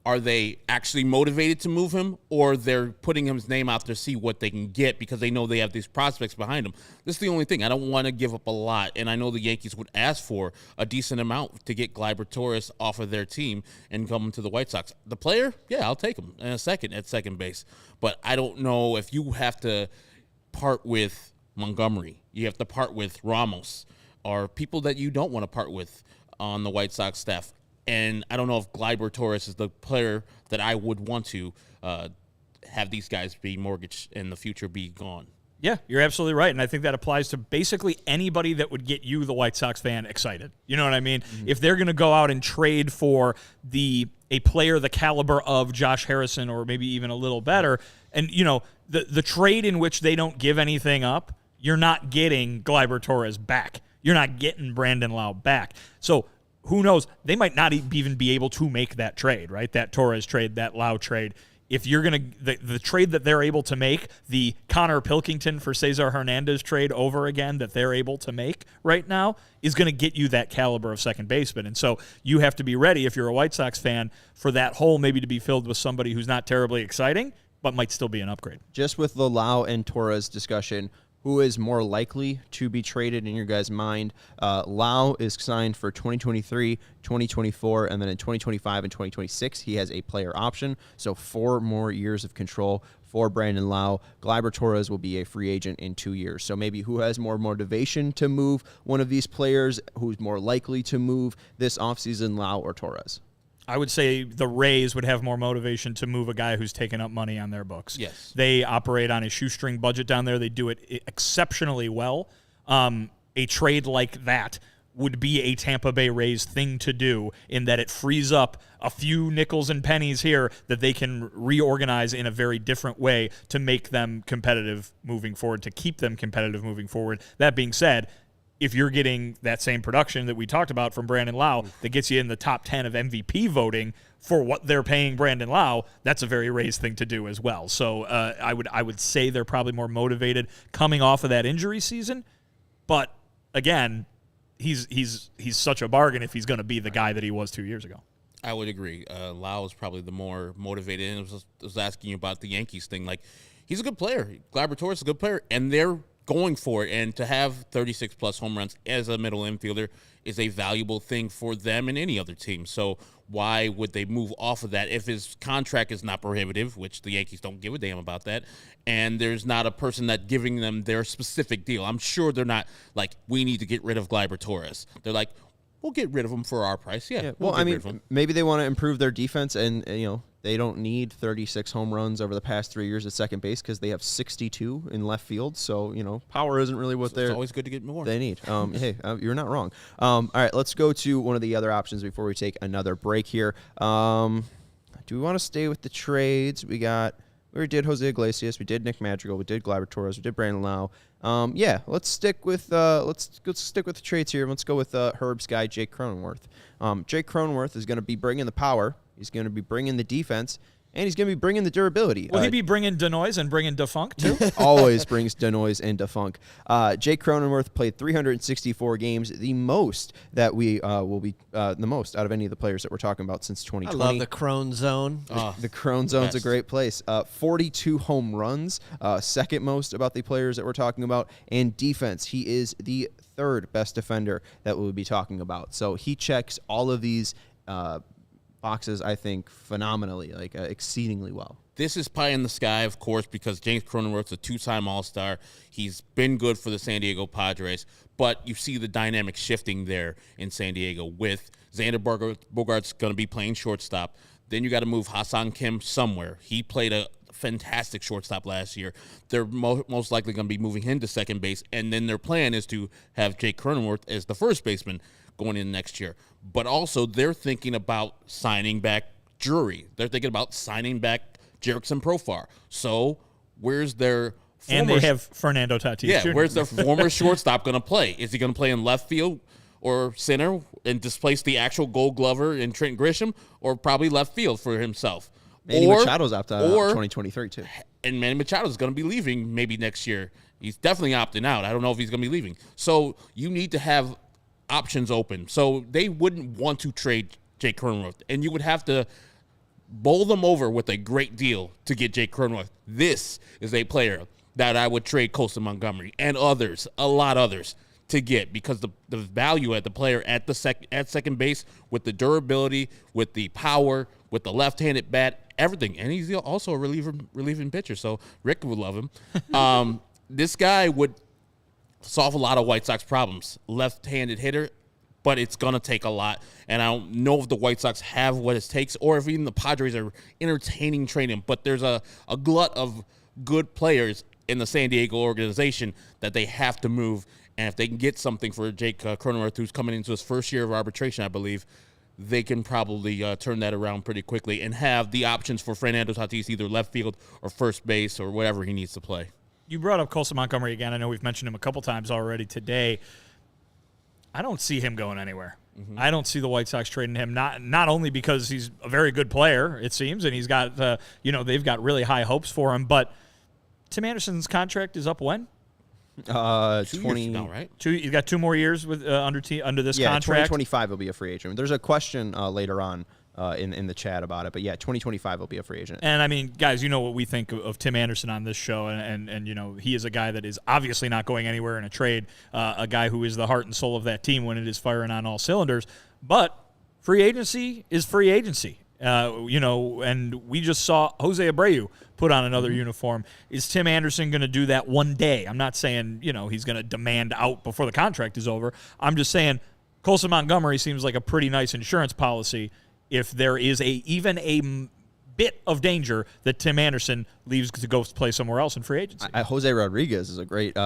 Are they actually motivated to move him, or they're putting his name out there to see what they can get because they know they have these prospects behind him? This is the only thing. I don't want to give up a lot, and I know the Yankees would ask for a decent amount to get Gleyber Torres off of their team and come to the White Sox. The player, I'll take him in a second at second base. But I don't know if you have to part with Montgomery. You have to part with Ramos or people that you don't want to part with on the White Sox staff. And I don't know if Gleyber Torres is the player that I would want to have these guys be mortgaged and the future be gone. Yeah, you're absolutely right. And I think that applies to basically anybody that would get you, the White Sox fan, excited. You know what I mean? Mm-hmm. If they're going to go out and trade for a player the caliber of Josh Harrison or maybe even a little better, and, the trade in which they don't give anything up, you're not getting Gleyber Torres back. You're not getting Brandon Lau back. So who knows? They might not even be able to make that trade, right? That Torres trade, that Lau trade. if you're going to the trade that they're able to make, the Connor Pilkington for Cesar Hernandez trade over again that they're able to make right now is going to get you that caliber of second baseman. And so you have to be ready, if you're a White Sox fan, for that hole maybe to be filled with somebody who's not terribly exciting, but might still be an upgrade. Just with the Lau and Torres discussion, who is more likely to be traded in your guys' mind? Lau is signed for 2023, 2024, and then in 2025 and 2026, he has a player option. So 4 more years of control for Brandon Lau. Gleyber Torres will be a free agent in 2 years. So maybe who has more motivation to move one of these players? Who's more likely to move this offseason, Lau or Torres? I would say the Rays would have more motivation to move a guy who's taken up money on their books. Yes. They operate on a shoestring budget down there. They do it exceptionally well. A trade like that would be a Tampa Bay Rays thing to do, in that it frees up a few nickels and pennies here that they can reorganize in a very different way to make them competitive moving forward, to keep them competitive moving forward. That being said, if you're getting that same production that we talked about from Brandon Lau that gets you in the top 10 of MVP voting for what they're paying Brandon Lau, that's a very Rays thing to do as well. So I would say they're probably more motivated coming off of that injury season. But again, he's such a bargain if he's going to be the guy that he was 2 years ago. I would agree. Lau is probably the more motivated. And I was asking you about the Yankees thing. Like, he's a good player. Gleyber Torres is a good player, and they're going for it. And to have 36-plus home runs as a middle infielder is a valuable thing for them and any other team. So why would they move off of that if his contract is not prohibitive, which the Yankees don't give a damn about that, and there's not a person that giving them their specific deal? I'm sure they're not like, we need to get rid of Gleyber Torres. They're like, we'll get rid of him for our price. Yeah. Well, I mean, maybe they want to improve their defense, and they don't need 36 home runs over the past 3 years at second base because they have 62 in left field. So power isn't really what it's always good to get more. They need. Hey, you're not wrong. All right, let's go to one of the other options before we take another break here. Do we want to stay with the trades? We did Jose Iglesias, we did Nick Madrigal, we did Gleyber Torres, we did Brandon Lau. Let's stick with the trades here. Let's go with Herb's guy, Jake Cronenworth. Jake Cronenworth is going to be bringing the power. He's going to be bringing the defense, and he's going to be bringing the durability. Will he be bringing Denoise and bringing Defunk too? Always brings Denoise and Defunk. Jake Cronenworth played 364 games, the most that we will be the most out of any of the players that we're talking about since 2020. I love the Crone Zone. The Crone Zone's a great place. 42 home runs, second most about the players that we're talking about. And defense, he is the third best defender that we'll be talking about. So he checks all of these boxes, I think, phenomenally, exceedingly well. This is pie in the sky, of course, because James Cronenworth's a 2-time All-Star. He's been good for the San Diego Padres, but you see the dynamic shifting there in San Diego with Xander Bogaerts going to be playing shortstop. Then you got to move Hassan Kim somewhere. He played a fantastic shortstop last year. They're most likely going to be moving him to second base, and then their plan is to have Jake Cronenworth as the first baseman going in next year. But also, they're thinking about signing back Drury. They're thinking about signing back Jerickson Profar. So where's their and they have Fernando Tatis Jr. Where's their former shortstop going to play? Is he going to play in left field or center and displace the actual Gold Glover in Trent Grisham, or probably left field for himself? Manny Machado's opted out 2023 too. And Manny Machado's going to be leaving maybe next year. He's definitely opting out. I don't know if he's going to be leaving. So you need to have options open. So they wouldn't want to trade Jake Cronenworth, and you would have to bowl them over with a great deal to get Jake Cronenworth. This is a player that I would trade Colson Montgomery and others, a lot others, to get, because the value at the player at second base, with the durability, with the power, with the left-handed bat, everything. And he's also a relieving pitcher, so Rick would love him. This guy would solve a lot of White Sox problems. Left-handed hitter, but it's going to take a lot. And I don't know if the White Sox have what it takes, or if even the Padres are entertaining trading. But there's a glut of good players in the San Diego organization that they have to move. And if they can get something for Jake Cronenworth, who's coming into his first year of arbitration, I believe, they can probably turn that around pretty quickly and have the options for Fernando Tatis, either left field or first base or whatever he needs to play. You brought up Colson Montgomery again. I know we've mentioned him a couple times already today. I don't see him going anywhere. I don't see the White Sox trading him, not only because he's a very good player, it seems, and he's got, they've got really high hopes for him, but Tim Anderson's contract is up when? 2 years now, right? He's got 2 more years with under this contract. 2025 will be a free agent. There's a question later on in the chat about it, but 2025 will be a free agent. And I mean, guys, you know what we think of Tim Anderson on this show, and he is a guy that is obviously not going anywhere in a trade, a guy who is the heart and soul of that team when it is firing on all cylinders. But free agency is free agency. And we just saw Jose Abreu put on another uniform. Is Tim Anderson going to do that one day? I'm not saying, he's going to demand out before the contract is over. I'm just saying Colson Montgomery seems like a pretty nice insurance policy if there is even a bit of danger that Tim Anderson leaves to go play somewhere else in free agency. Jose Rodriguez is a great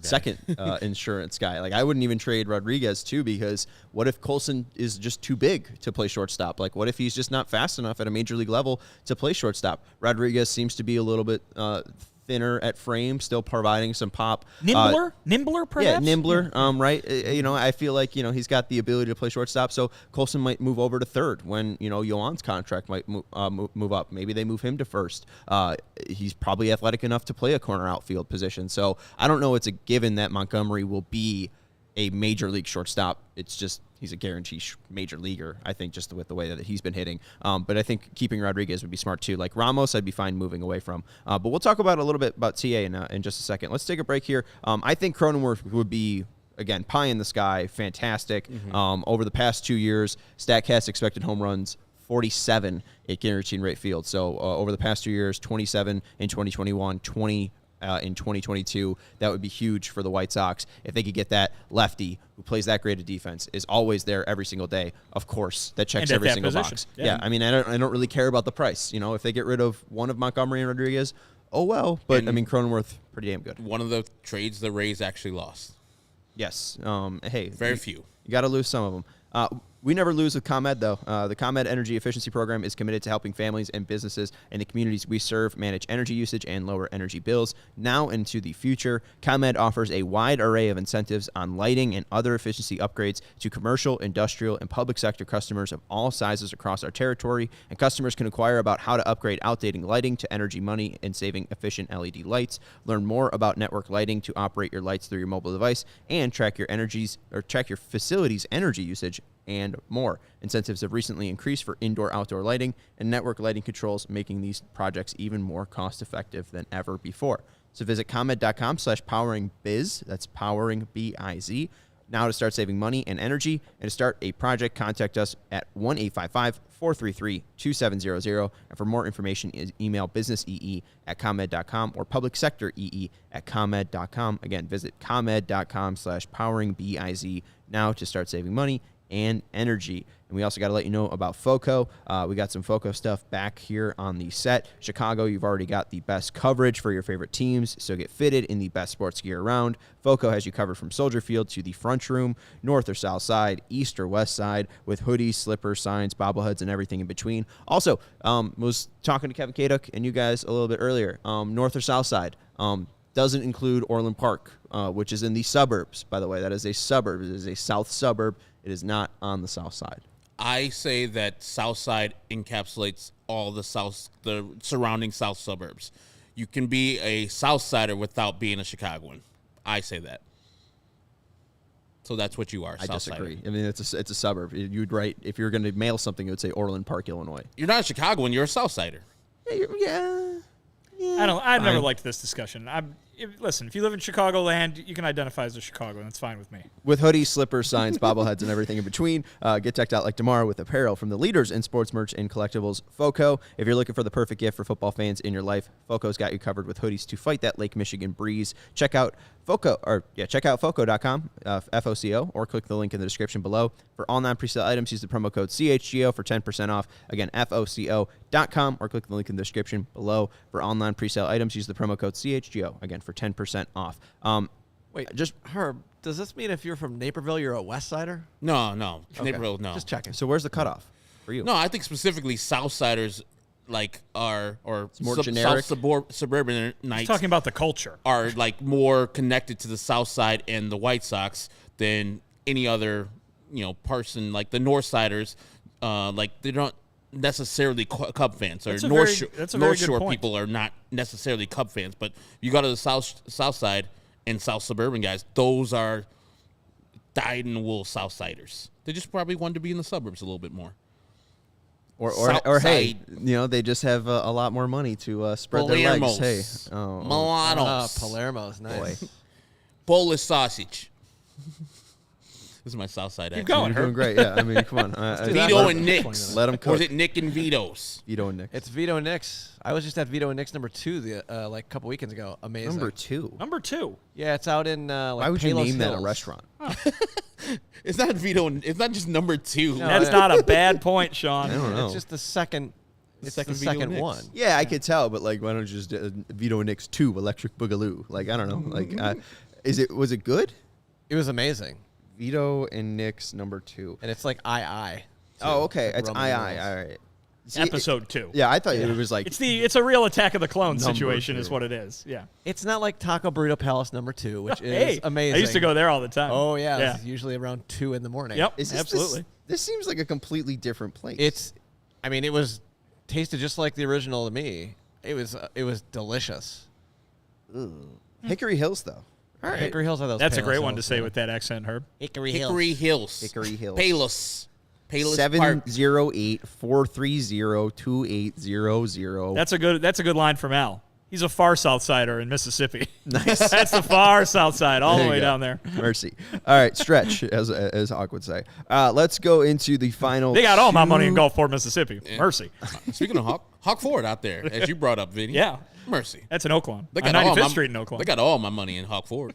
second insurance guy. Like, I wouldn't even trade Rodriguez too, because what if Colson is just too big to play shortstop? Like, what if he's just not fast enough at a major league level to play shortstop? Rodriguez seems to be a little bit thinner at frame, still providing some pop. Nimbler, perhaps? Yeah, nimbler, right? I feel like, he's got the ability to play shortstop, so Colson might move over to third when, Yoan's contract might move up. Maybe they move him to first. He's probably athletic enough to play a corner outfield position, so I don't know it's a given that Montgomery will be a major league shortstop. It's just he's a guaranteed major leaguer, I think, just with the way that he's been hitting. But I think keeping Rodriguez would be smart too. Like Ramos, I'd be fine moving away from. But we'll talk about a little bit about TA in just a second. Let's take a break here. I think Cronenworth would be, again, pie in the sky, fantastic. Over the past 2 years, StatCast expected home runs 47 at guaranteed rate field. So over the past 2 years, 27 in 2021, 20 in 2022. That would be huge for the White Sox if they could get that lefty who plays that great of defense, is always there every single day. Of course, that checks every single box. Yeah, I mean, I don't really care about the price. If they get rid of one of Montgomery and Rodriguez, oh well. But and I mean, Cronenworth, pretty damn good. One of the trades the Rays actually lost. Yes. Very few. You got to lose some of them. We never lose with ComEd, though. The ComEd Energy Efficiency Program is committed to helping families and businesses in the communities we serve manage energy usage and lower energy bills now and into the future. ComEd offers a wide array of incentives on lighting and other efficiency upgrades to commercial, industrial, and public sector customers of all sizes across our territory, and customers can inquire about how to upgrade outdated lighting to energy money and saving efficient LED lights. Learn more about network lighting to operate your lights through your mobile device and track your facility's energy usage and more. Incentives have recently increased for indoor-outdoor lighting and network lighting controls, making these projects even more cost-effective than ever before. So visit ComEd.com/poweringbiz, that's powering B-I-Z, now to start saving money and energy. And to start a project, contact us at 1-855-433-2700. And for more information, email businessee@ComEd.com or publicsectoree@ComEd.com. Again, visit ComEd.com/poweringbiz now to start saving money and energy. And we also got to let you know about FOCO. We got some FOCO stuff back here on the set. Chicago, you've already got the best coverage for your favorite teams, so get fitted in the best sports gear around. FOCO has you covered from Soldier Field to the front room, north or south side, east or west side, with hoodies, slippers, signs, bobbleheads, and everything in between. Also, was talking to Kevin Kaduk and you guys a little bit earlier. North or south side doesn't include Orland Park, which is in the suburbs, by the way. That is a suburb. It is a south suburb. It is not on the south side. I say that south side encapsulates all the surrounding south suburbs. You can be a south sider without being a Chicagoan. I say that. So that's what you are. I disagree. I mean, it's a suburb. You'd write, if you're going to mail something, it would say Orland Park, Illinois. You're not a Chicagoan. You're a south sider. Yeah. I've never liked this discussion. Listen, if you live in Chicagoland, you can identify as a Chicagoan. That's fine with me. With hoodies, slippers, signs, bobbleheads, and everything in between, get decked out like tomorrow with apparel from the leaders in sports merch and collectibles, FOCO. If you're looking for the perfect gift for football fans in your life, FOCO's got you covered with hoodies to fight that Lake Michigan breeze. Check out FOCO.com, FOCO, or click the link in the description below. For all non-presale items, use the promo code CHGO for 10% off. Again, FOCO.com, or click the link in the description below. For all non-presale items, use the promo code CHGO, again, for 10% off. Wait, just Herb, does this mean if you're from Naperville, you're a West Sider? No. Okay. Naperville, no. Just checking. So where's the cutoff for you? No, I think specifically south siders are more generic. South suburbanites. He's talking about the culture. Are like more connected to the south side and the White Sox than any other person like the Northsiders, like they're not necessarily Cub fans, or That's a North very good Shore point. people are not necessarily Cub fans. But you go to the South Side and South Suburban guys; those are dyed-in-the-wool Southsiders. They just probably wanted to be in the suburbs a little bit more. Or hey, they just have a lot more money to spread their legs. Hey, Milanos, Palermo's nice. Boy. Polish sausage. This is my South Side accent. going, You're doing great. Yeah, I mean, come on. Vito and Nick's. Let them cook. Or is it Nick and Vito's? Vito and Nick. It's Vito and Nick's. I was just at Vito and Nick's number 2 like a couple weekends ago. Amazing. Number two. Yeah, it's out in Why would you Palos name that a Hills. restaurant? It's not Vito. It's not just number 2. No, That's not a bad point, Sean. I don't know. It's just the second. It's the Vito second Nick's. one. Yeah, I could tell, but like, why don't you just Vito and Nick's 2 Electric Boogaloo? Like, I don't know. Like, was it good? It was amazing, Vito and Nick's number 2. and it's like I. Oh, okay. Like It's Roman I. numerals. All right. See, Episode 2. Yeah, I thought it was like It's a real Attack of the Clones Number situation 2. is what it is. Yeah. It's not like Taco Burrito Palace number 2, which is Hey, amazing. I used to go there all the time. Oh yeah, Yeah. it's usually around 2 in the morning. Yep. Is this- Absolutely. This seems like a completely different place. It was tasted just like the original to me. It was delicious. Hickory Hills, though. All right. Hickory Hills are those. That's a Palos great one to Hills, say yeah. with that accent, Herb. Hickory Hickory Hills. Hickory Hills. Palos Park. 708-430-2800. That's a good line from Al. He's a far South Sider in Mississippi. Nice. That's the far South Side, all There the you way go. down there. Mercy. All right, stretch, as Hawk would say. Let's go into the final. They got all my money in 2. Gulf Fort, Mississippi. Mercy. Speaking of Hawk Ford out there, as you brought up, Vinny. Yeah. Mercy. That's in Oakland. They On got all 95th my Street in Oakland. They got all my money in Hawk Ford.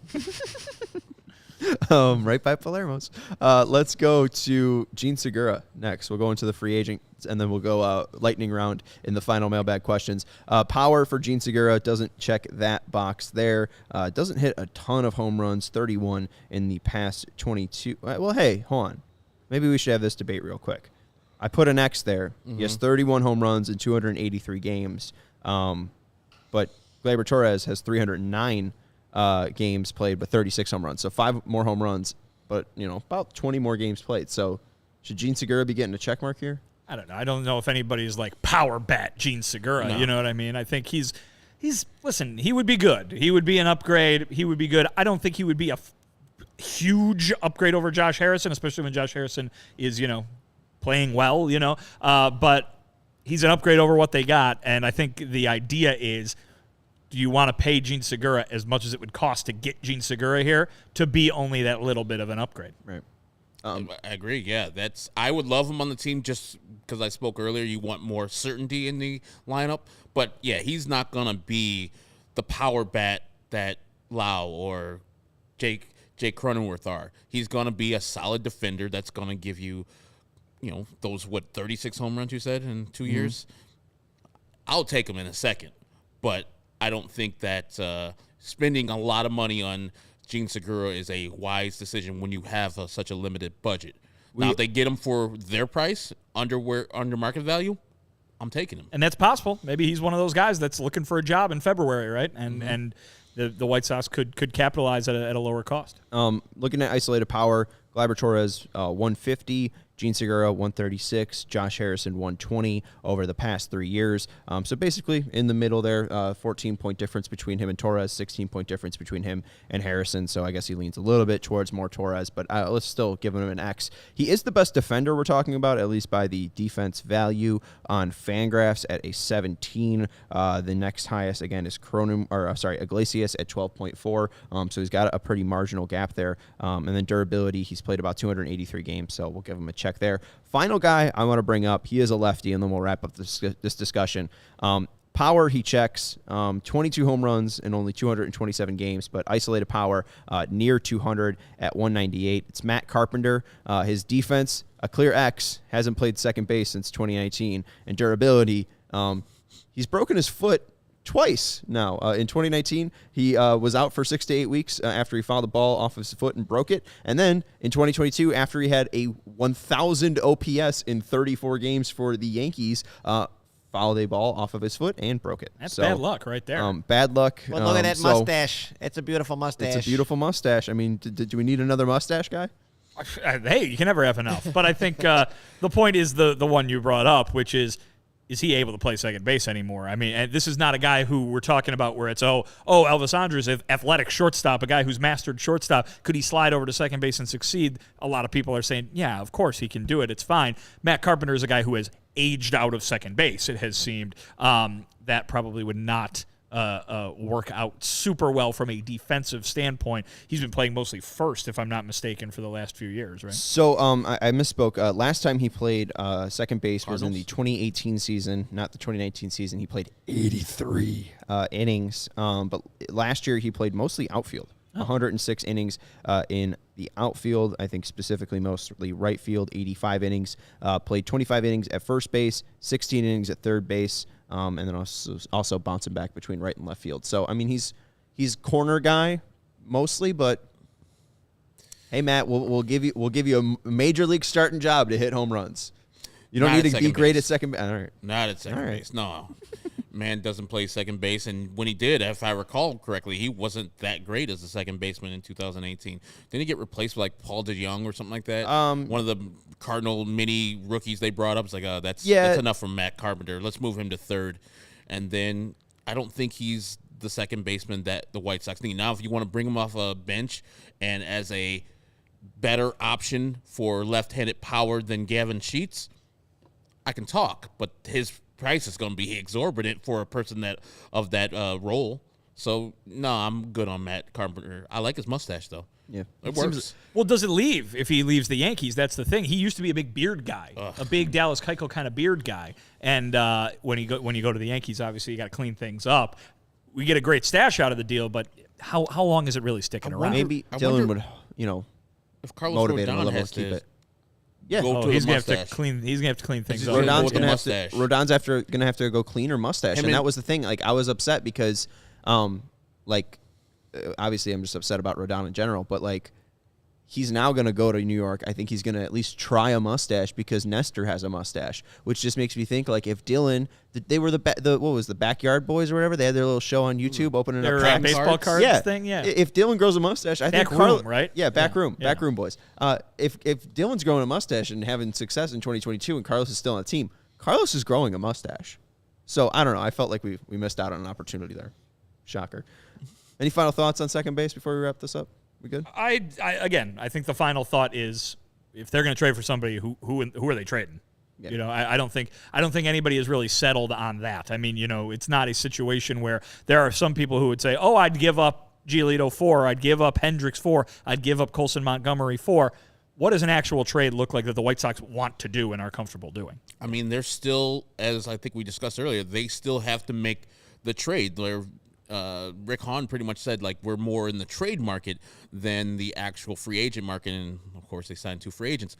Right by Palermo's. Let's go to Gene Segura next. We'll go into the free agent, and then we'll go lightning round in the final mailbag questions. Power for Gene Segura doesn't check that box there. Doesn't hit a ton of home runs, 31 in the past 22. Well, hey, hold on. Maybe we should have this debate real quick. I put an X there. He has 31 home runs in 283 games. But Gleyber Torres has 309 games played, but 36 home runs. So 5 more home runs, but about 20 more games played. So should Gene Segura be getting a check mark here? I don't know. I don't know if anybody's like power bat Gene Segura. No. You know what I mean? I think he's listen, he would be good. He would be an upgrade. He would be good. I don't think he would be a huge upgrade over Josh Harrison, especially when Josh Harrison is, playing well, but he's an upgrade over what they got. And I think the idea is, do you want to pay Gene Segura as much as it would cost to get Gene Segura here to be only that little bit of an upgrade? Right. I agree. Yeah, I would love him on the team just because I spoke earlier. You want more certainty in the lineup, but yeah, he's not gonna be the power bat that Lau or Jake Cronenworth are. He's gonna be a solid defender that's gonna give you, those 36 home runs you said in 2 years. I'll take him in a second, but I don't think that spending a lot of money on Gene Segura is a wise decision when you have such a limited budget. Now, if they get him for their price, under market value, I'm taking him. And that's possible. Maybe he's one of those guys that's looking for a job in February, right? And the White Sox could capitalize at a lower cost. Looking at isolated power, Gleyber Torres 150, Gene Segura 136, Josh Harrison 120 over the past 3 years. So basically in the middle there, 14-point difference between him and Torres, 16-point difference between him and Harrison. So I guess he leans a little bit towards more Torres, but let's still give him an X. He is the best defender we're talking about, at least by the defense value on Fangraphs at a 17. The next highest again is Iglesias at 12.4. So he's got a pretty marginal gap there. And then durability, he's played about 283 games, so we'll give him a check there. Final guy I want to bring up, he is a lefty, and then we'll wrap up this discussion. Power, he checks 22 home runs in only 227 games, but isolated power near 200 at 198. It's Matt Carpenter. His defense, a clear X, hasn't played second base since 2019. And durability, he's broken his foot twice now. In 2019, he was out for 6 to 8 weeks after he fouled the ball off of his foot and broke it. And then in 2022, after he had a 1,000 OPS in 34 games for the Yankees, fouled a ball off of his foot and broke it. That's bad luck right there. Bad luck. Well, look at that mustache. It's a beautiful mustache. It's a beautiful mustache. I mean, do we need another mustache guy? Hey, you can never have enough. But I think the point is the one you brought up, which is he able to play second base anymore? I mean, and this is not a guy who we're talking about where it's, Elvis Andrus, athletic shortstop, a guy who's mastered shortstop. Could he slide over to second base and succeed? A lot of people are saying, yeah, of course he can do it. It's fine. Matt Carpenter is a guy who has aged out of second base, it has seemed. That probably would not work out super well from a defensive standpoint. He's been playing mostly first, if I'm not mistaken, for the last few years, right? So I misspoke. Last time he played second base was in the 2018 season, not the 2019 season. He played 83 innings, but last year he played mostly outfield. 106 innings in the outfield, I think specifically mostly right field, 85 innings. Played 25 innings at first base, 16 innings at third base, and then also bouncing back between right and left field. So, I mean, he's corner guy mostly, but hey, Matt, we'll give you a major league starting job to hit home runs. You don't need to be great at second base. All right. Not at second base. No. Man doesn't play second base, and when he did, if I recall correctly, he wasn't that great as a second baseman in 2018. Didn't he get replaced with like Paul DeJong or something like that? One of the Cardinal mini rookies they brought up. It's like, that's enough from Matt Carpenter. Let's move him to third. And then I don't think he's the second baseman that the White Sox need. Now, if you want to bring him off a bench and as a better option for left-handed power than Gavin Sheets, I can talk, but his price is going to be exorbitant for a person that role. So, no, I'm good on Matt Carpenter. I like his mustache, though. Yeah. It works. Well, does it leave if he leaves the Yankees? That's the thing. He used to be a big beard guy, a big Dallas Keuchel kind of beard guy. And when you go to the Yankees, obviously you got to clean things up. We get a great stash out of the deal, but how long is it really sticking around? Maybe Dylan would, if Carlos motivate him a Rodon little has to keep to it. Yeah, he's gonna have to clean. He's gonna have to clean things up. Rodon's gonna have to go cleaner mustache, and that was the thing. Like, I was upset because, obviously I'm just upset about Rodon in general, but like, he's now gonna go to New York. I think he's gonna at least try a mustache because Nestor has a mustache, which just makes me think like if Dylan, they were the what was the Backyard Boys or whatever, they had their little show on YouTube opening up their baseball cards thing. Yeah, if Dylan grows a mustache, I think Backroom, right? Yeah, Backroom Boys. If Dylan's growing a mustache and having success in 2022, and Carlos is still on the team, Carlos is growing a mustache. So I don't know. I felt like we missed out on an opportunity there. Shocker. Any final thoughts on second base before we wrap this up? We good? I think the final thought is if they're going to trade for somebody, who are they trading? Yeah. I don't think anybody is really settled on that. I mean, it's not a situation where there are some people who would say, "Oh, I'd give up Giolito for, I'd give up Hendricks for, I'd give up Colson Montgomery for." What does an actual trade look like that the White Sox want to do and are comfortable doing? I mean, they're still, as I think we discussed earlier, they still have to make the trade. Rick Hahn pretty much said, like, we're more in the trade market than the actual free agent market, and, of course, they signed 2 free agents.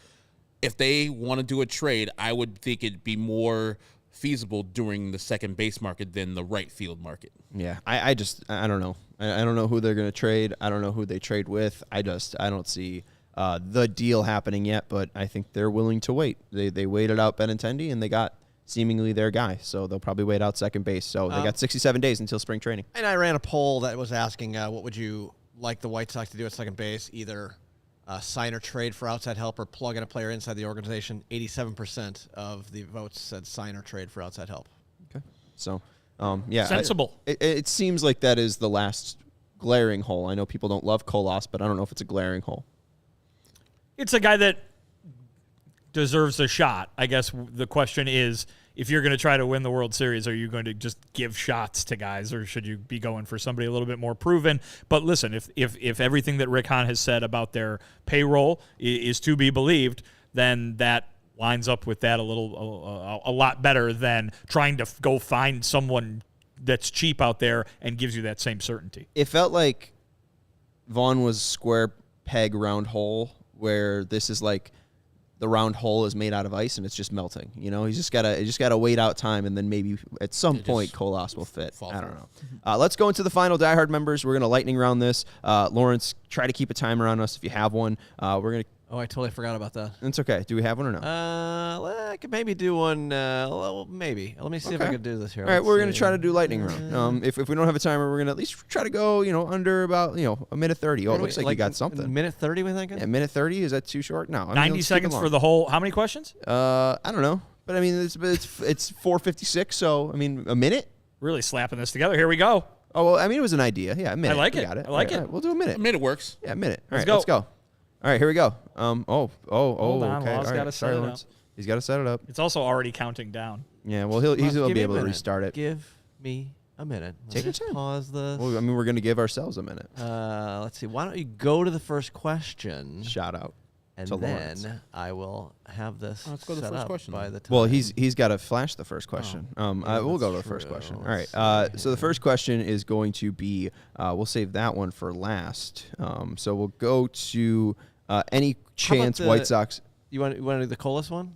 If they want to do a trade, I would think it'd be more feasible during the second base market than the right field market. Yeah, I don't know. I don't know who they're going to trade. I don't know who they trade with. I don't see the deal happening yet, but I think they're willing to wait. They waited out Benintendi, and they got seemingly their guy, so they'll probably wait out second base. So they got 67 days until spring training. And I ran a poll that was asking, what would you like the White Sox to do at second base? Either sign or trade for outside help or plug in a player inside the organization. 87% of the votes said sign or trade for outside help. Okay. So, yeah. Sensible. It seems like that is the last glaring hole. I know people don't love Kolas, but I don't know if it's a glaring hole. It's a guy that deserves a shot. I guess the question is, if you're going to try to win the World Series, are you going to just give shots to guys, or should you be going for somebody a little bit more proven? But listen, if everything that Rick Hahn has said about their payroll is to be believed, then that lines up with that a lot better than trying to go find someone that's cheap out there and gives you that same certainty. It felt like Vaughn was square peg round hole, where this is like the round hole is made out of ice and it's just melting. He's just gotta wait out time, and then maybe at some point Kolas will fit. I don't know. Let's go into the final Diehard members. We're gonna lightning round this. Lawrence, try to keep a timer on us if you have one. We're gonna Oh, I totally forgot about that. It's okay. Do we have one or no? I could maybe do one. Maybe. Let me see if I can do this here. All right, we're going to try to do lightning round. If we don't have a timer, we're going to at least try to go, under about, a minute 30. Oh, it looks like you got something. Minute 30, we thinking? Yeah, minute 30. Is that too short? No. 90 seconds for the whole. How many questions? I don't know. But, I mean, it's 4:56, so, I mean, a minute? Really slapping this together. Here we go. Oh, well, I mean, it was an idea. Yeah, a minute. I like we it. got it. I like it. Right, we'll do a minute. A minute works. Yeah, a minute. All right, go. let's go. All right, here we go. Hold on, okay. Law's gotta set it up. He's got to set it up. It's also already counting down. Yeah, well, he'll be able to restart it. Give me a minute. Take your time. Pause this. Well, I mean, we're going to give ourselves a minute. Let's see. Why don't you go to the first question? Shout out. And to then Lawrence. I will have this Let's go to the set first up question by the time. Well, he's got to flash the first question. We'll go to the first true. question. All Let's right. see So the first question is going to be, we'll save that one for last. So we'll go to any chance White Sox. You want to do the Colas one?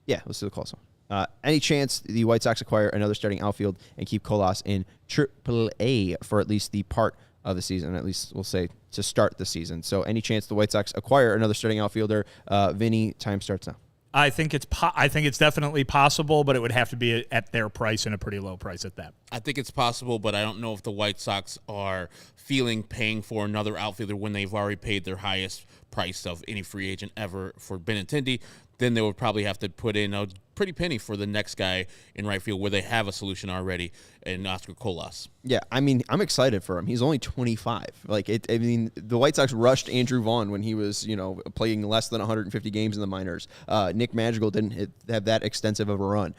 Yeah, let's do the close one. Any chance the White Sox acquire another starting outfield and keep Colas in AAA for at least the part of the season, at least we'll say to start the season. So any chance the White Sox acquire another starting outfielder? Vinny, time starts now. I think it's definitely possible, but it would have to be at their price and a pretty low price at that. I think it's possible, but I don't know if the White Sox are feeling paying for another outfielder when they've already paid their highest price of any free agent ever for Benintendi. Then they would probably have to put in a pretty penny for the next guy in right field where they have a solution already in Oscar Colas. Yeah, I mean, I'm excited for him. He's only 25. The White Sox rushed Andrew Vaughn when he was, playing less than 150 games in the minors. Nick Madrigal didn't have that extensive of a run.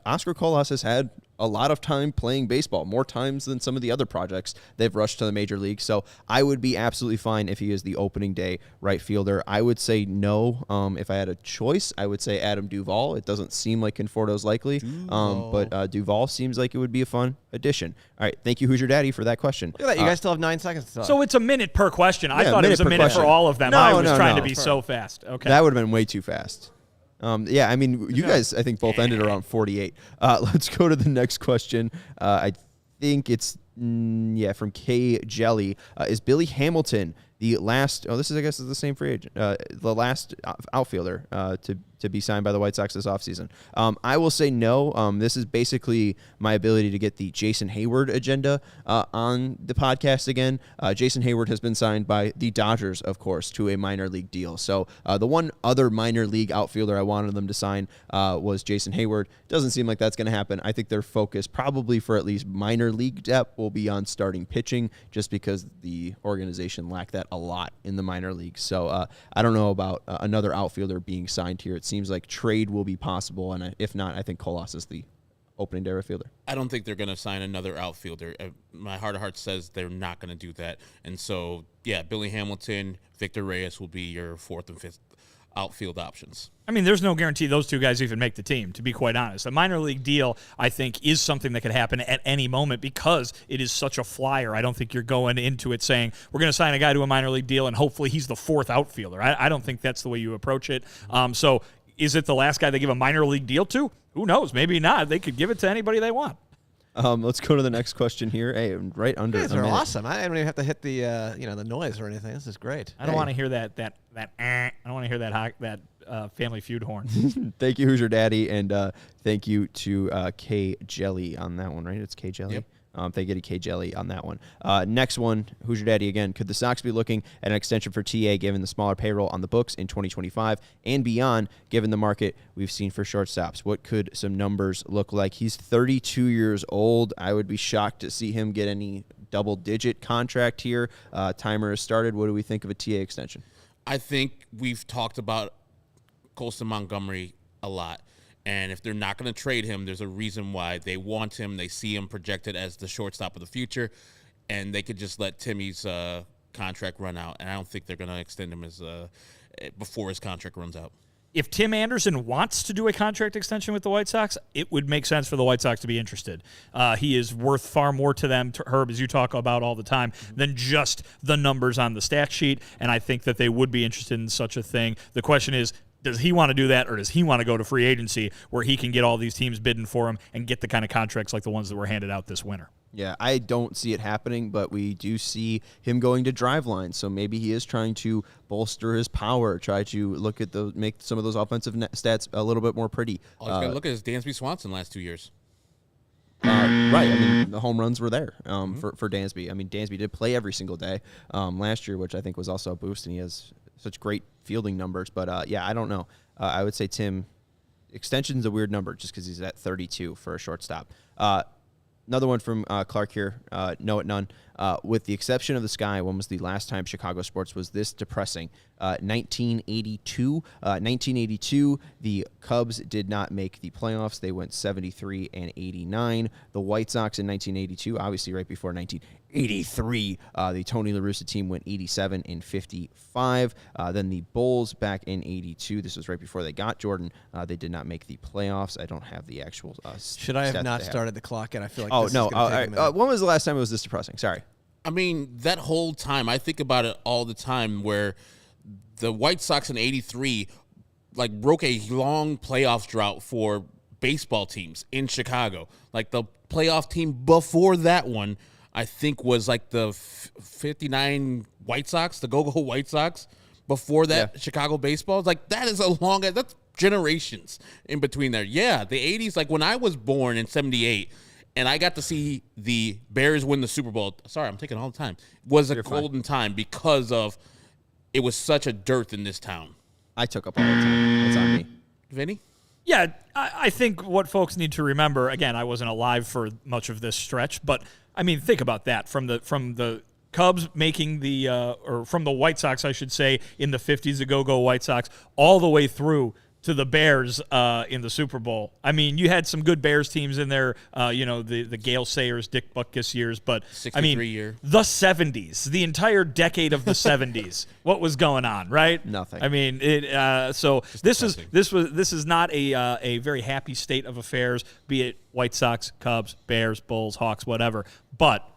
Oscar Colas has had a lot of time playing baseball, more times than some of the other projects they've rushed to the major league. So I would be absolutely fine if he is the opening day right fielder. I would say no. If I had a choice, I would say Adam Duvall. It doesn't seem like Conforto's likely, but Duvall seems like it would be a fun addition. All right, thank you, Who's Your Daddy, for that question. Look at that. You guys still have 9 seconds to talk. So it's a minute per question. I thought it was a minute question. for all of them. No, I was trying no. to be so fast. Okay. That would have been way too fast. Yeah, I mean, you guys, I think, both ended around 48. Let's go to the next question. I think it's, from K. Jelly. Is Billy Hamilton the last, this is, I guess, is the same free agent, the last outfielder to be signed by the White Sox this offseason? I will say no. This is basically my ability to get the Jason Hayward agenda on the podcast again. Jason Hayward has been signed by the Dodgers, of course, to a minor league deal. So the one other minor league outfielder I wanted them to sign was Jason Hayward. Doesn't seem like that's going to happen. I think their focus probably for at least minor league depth will be on starting pitching, just because the organization lacked that a lot in the minor leagues. So I don't know about another outfielder being signed here. It seems like trade will be possible, and if not, I think Colas is the opening day right fielder. I don't think they're going to sign another outfielder. My heart of hearts says they're not going to do that. And so, yeah, Billy Hamilton, Victor Reyes will be your 4th and 5th outfield options. I mean, there's no guarantee those two guys even make the team, to be quite honest. A minor league deal, I think, is something that could happen at any moment because it is such a flyer. I don't think you're going into it saying, we're going to sign a guy to a minor league deal and hopefully he's the 4th outfielder. I don't think that's the way you approach it. So is it the last guy they give a minor league deal to? Who knows? Maybe not. They could give it to anybody they want. Let's go to the next question here. Hey, right under. You guys are awesome. I don't even have to hit the the noise or anything. This is great. I don't want to hear that. I don't want to hear that Family Feud horn. Thank you, Who's Your Daddy, and thank you to K Jelly on that one. Right, it's K Jelly. Yep. Thank you to K Jelly on that one. Next one, Who's Your Daddy again? Could the Sox be looking at an extension for TA given the smaller payroll on the books in 2025 and beyond, given the market we've seen for shortstops? What could some numbers look like? He's 32 years old. I would be shocked to see him get any double-digit contract here. Timer has started. What do we think of a TA extension? I think we've talked about Colston Montgomery a lot. And if they're not going to trade him, there's a reason why they want him. They see him projected as the shortstop of the future, and they could just let Timmy's contract run out. And I don't think they're going to extend him before his contract runs out. If Tim Anderson wants to do a contract extension with the White Sox, it would make sense for the White Sox to be interested. He is worth far more to them, Herb, as you talk about all the time, than just the numbers on the stat sheet, and I think that they would be interested in such a thing. The question is, Does he want to do that, or does he want to go to free agency where he can get all these teams bidding for him and get the kind of contracts like the ones that were handed out this winter? Yeah, I don't see it happening, but we do see him going to Driveline. So maybe he is trying to bolster his power, try to look at make some of those offensive stats a little bit more pretty. All you got to look at is Dansby Swanson last 2 years. Right. I mean, the home runs were there for Dansby. I mean, Dansby did play every single day last year, which I think was also a boost, and he has such great fielding numbers. But, yeah, I don't know. I would say Tim, extension's a weird number just because he's at 32 for a shortstop. Another one from Clark here, no at none. With the exception of the sky, when was the last time Chicago sports was this depressing? 1982. 1982, the Cubs did not make the playoffs. They went 73-89. The White Sox in 1982, obviously right before 1983, the Tony La Russa team went 87-55. Then the Bulls back in 82. This was right before they got Jordan. They did not make the playoffs. I don't have the actual Should I have not started the clock yet? I feel like this is gonna take a minute. When was the last time it was this depressing? Sorry. I mean, that whole time, I think about it all the time where the White Sox in 83 like broke a long playoff drought for baseball teams in Chicago. Like the playoff team before that one, I think was like the 59 White Sox, the Go-Go White Sox. Before that, Chicago baseball. Like that is that's generations in between there. Yeah, the 80s, like when I was born in 78, and I got to see the Bears win the Super Bowl. Sorry, I'm taking all the time. Was a golden time because of it was such a dearth in this town. I took up all the time. That's on me. Vinny? Yeah, I think what folks need to remember, again, I wasn't alive for much of this stretch, but, I mean, think about that. From the Cubs making or from the White Sox, I should say, in the 50s, the Go-Go White Sox, all the way through to the Bears in the Super Bowl. I mean, you had some good Bears teams in there, the Gale Sayers, Dick Butkus years, but I mean, year. The 70s, the entire decade of the 70s, what was going on, right? Nothing. I mean, this is not a very happy state of affairs, be it White Sox, Cubs, Bears, Bulls, Hawks, whatever, but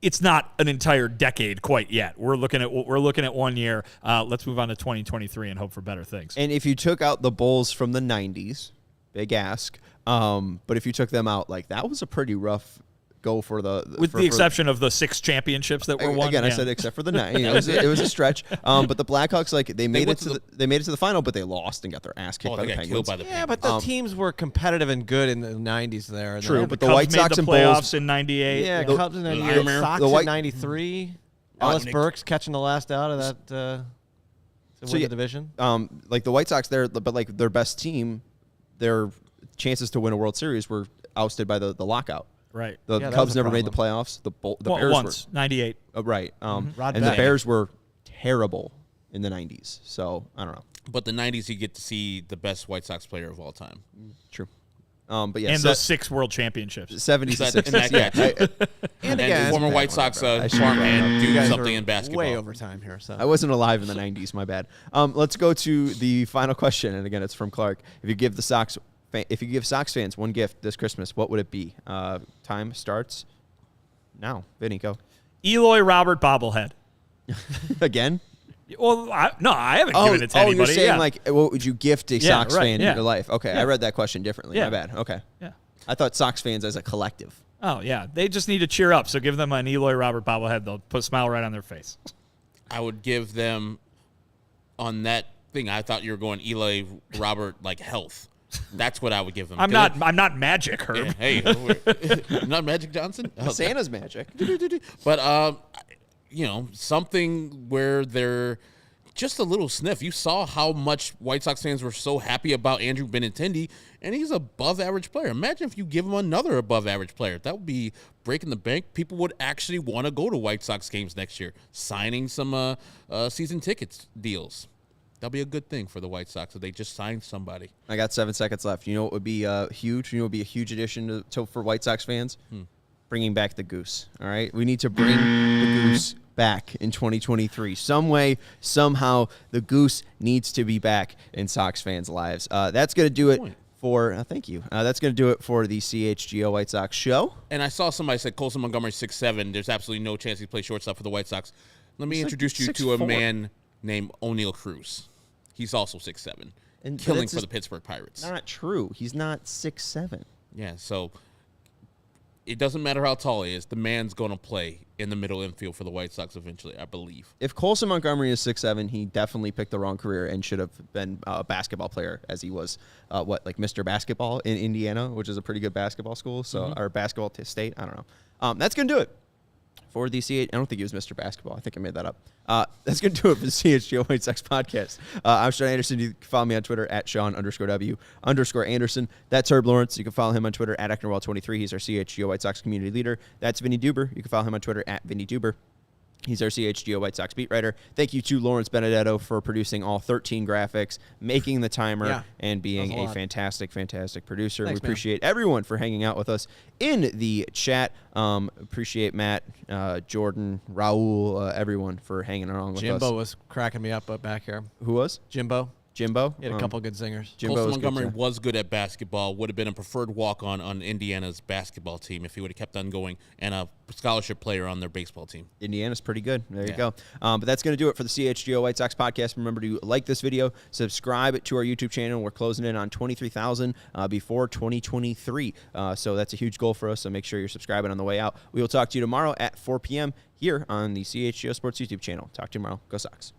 it's not an entire decade quite yet. We're looking at 1 year. Let's move on to 2023 and hope for better things. And if you took out the Bulls from the 90s, big ask, but if you took them out, like that was a pretty rough go for with the exception of the 6 championships that were won. Again, I said except for the 9. It was a stretch. But the Blackhawks, like they made it to the final, but they lost and got their ass kicked by the Penguins. But the teams were competitive and good in the 90s there. And true, but the Cubs White Sox made and the playoffs Bulls in 98. Yeah, Cubs in 98. Sox in 93. Ellis Burks catching the last out of that to win the division. Like the White Sox, but like their best team, their chances to win a World Series were ousted by the lockout. Right. The Cubs never made the playoffs. The Bears once, 98. Right. And the Bears were terrible in the 90s. So, I don't know. But the 90s, you get to see the best White Sox player of all time. True. But yeah, and those 6 world championships. 76. And again, former White Sox farmhand do something in basketball. Way over time here. So I wasn't alive in the 90s. My bad. Let's go to the final question. And again, it's from Clark. If you give Sox fans one gift this Christmas, what would it be? Time starts now. Vinny, go. Eloy Robert bobblehead. Again? Well, I haven't given it to anybody. You're saying what would you gift a Sox fan in your life? Okay, I read that question differently. Yeah. My bad. Okay. Yeah. I thought Sox fans as a collective. Oh, yeah. They just need to cheer up, so give them an Eloy Robert bobblehead. They'll put a smile right on their face. I would give them, on that thing, I thought you were going Eloy Robert, like health. That's what I would give them. I'm not Magic, Herb. Yeah, hey, I'm not Magic Johnson. Oh, Santa's magic. But something where they're just a little sniff. You saw how much White Sox fans were so happy about Andrew Benintendi, and he's an above-average player. Imagine if you give him another above-average player. That would be breaking the bank. People would actually want to go to White Sox games next year, signing some season tickets deals. That'll be a good thing for the White Sox if they just sign somebody. I got 7 seconds left. You know what would be huge? You know what would be a huge addition for White Sox fans? Bringing back the Goose. All right? We need to bring the Goose back in 2023. Some way, somehow, the Goose needs to be back in Sox fans' lives. That's going to do it for thank you. That's going to do it for the CHGO White Sox show. And I saw somebody said Colson Montgomery 6'7". There's absolutely no chance he plays shortstop for the White Sox. Let me introduce you to a man named O'Neal Cruz. He's also 6'7". killing for the Pittsburgh Pirates. Not true. He's not 6'7". Yeah, so it doesn't matter how tall he is. The man's going to play in the middle infield for the White Sox eventually, I believe. If Colson Montgomery is 6'7", he definitely picked the wrong career and should have been a basketball player, as he was, Mr. Basketball in Indiana, which is a pretty good basketball school, or basketball state. I don't know. That's going to do it for the I don't think he was Mr. Basketball. I think I made that up. That's going to do it for the CHGO White Sox podcast. I'm Sean Anderson. You can follow me on Twitter at Sean_W_Anderson. That's Herb Lawrence. You can follow him on Twitter at Ecknerwall23. He's our CHGO White Sox community leader. That's Vinnie Duber. You can follow him on Twitter at Vinnie Duber. He's our CHGO White Sox beat writer. Thank you to Lawrence Benedetto for producing all 13 graphics, making the timer, and being a fantastic, fantastic producer. Thanks, we appreciate everyone for hanging out with us in the chat. Appreciate Matt, Jordan, Raul, everyone for hanging along with us. Jimbo was cracking me up back here. Who was? Jimbo. He had a couple good zingers. Colson Montgomery was good at basketball. Would have been a preferred walk-on on Indiana's basketball team if he would have kept on going, and a scholarship player on their baseball team. Indiana's pretty good. There you go. But that's going to do it for the CHGO White Sox podcast. Remember to like this video, subscribe to our YouTube channel. We're closing in on 23,000 before 2023. So that's a huge goal for us. So make sure you're subscribing on the way out. We will talk to you tomorrow at 4 p.m. here on the CHGO Sports YouTube channel. Talk to you tomorrow. Go Sox.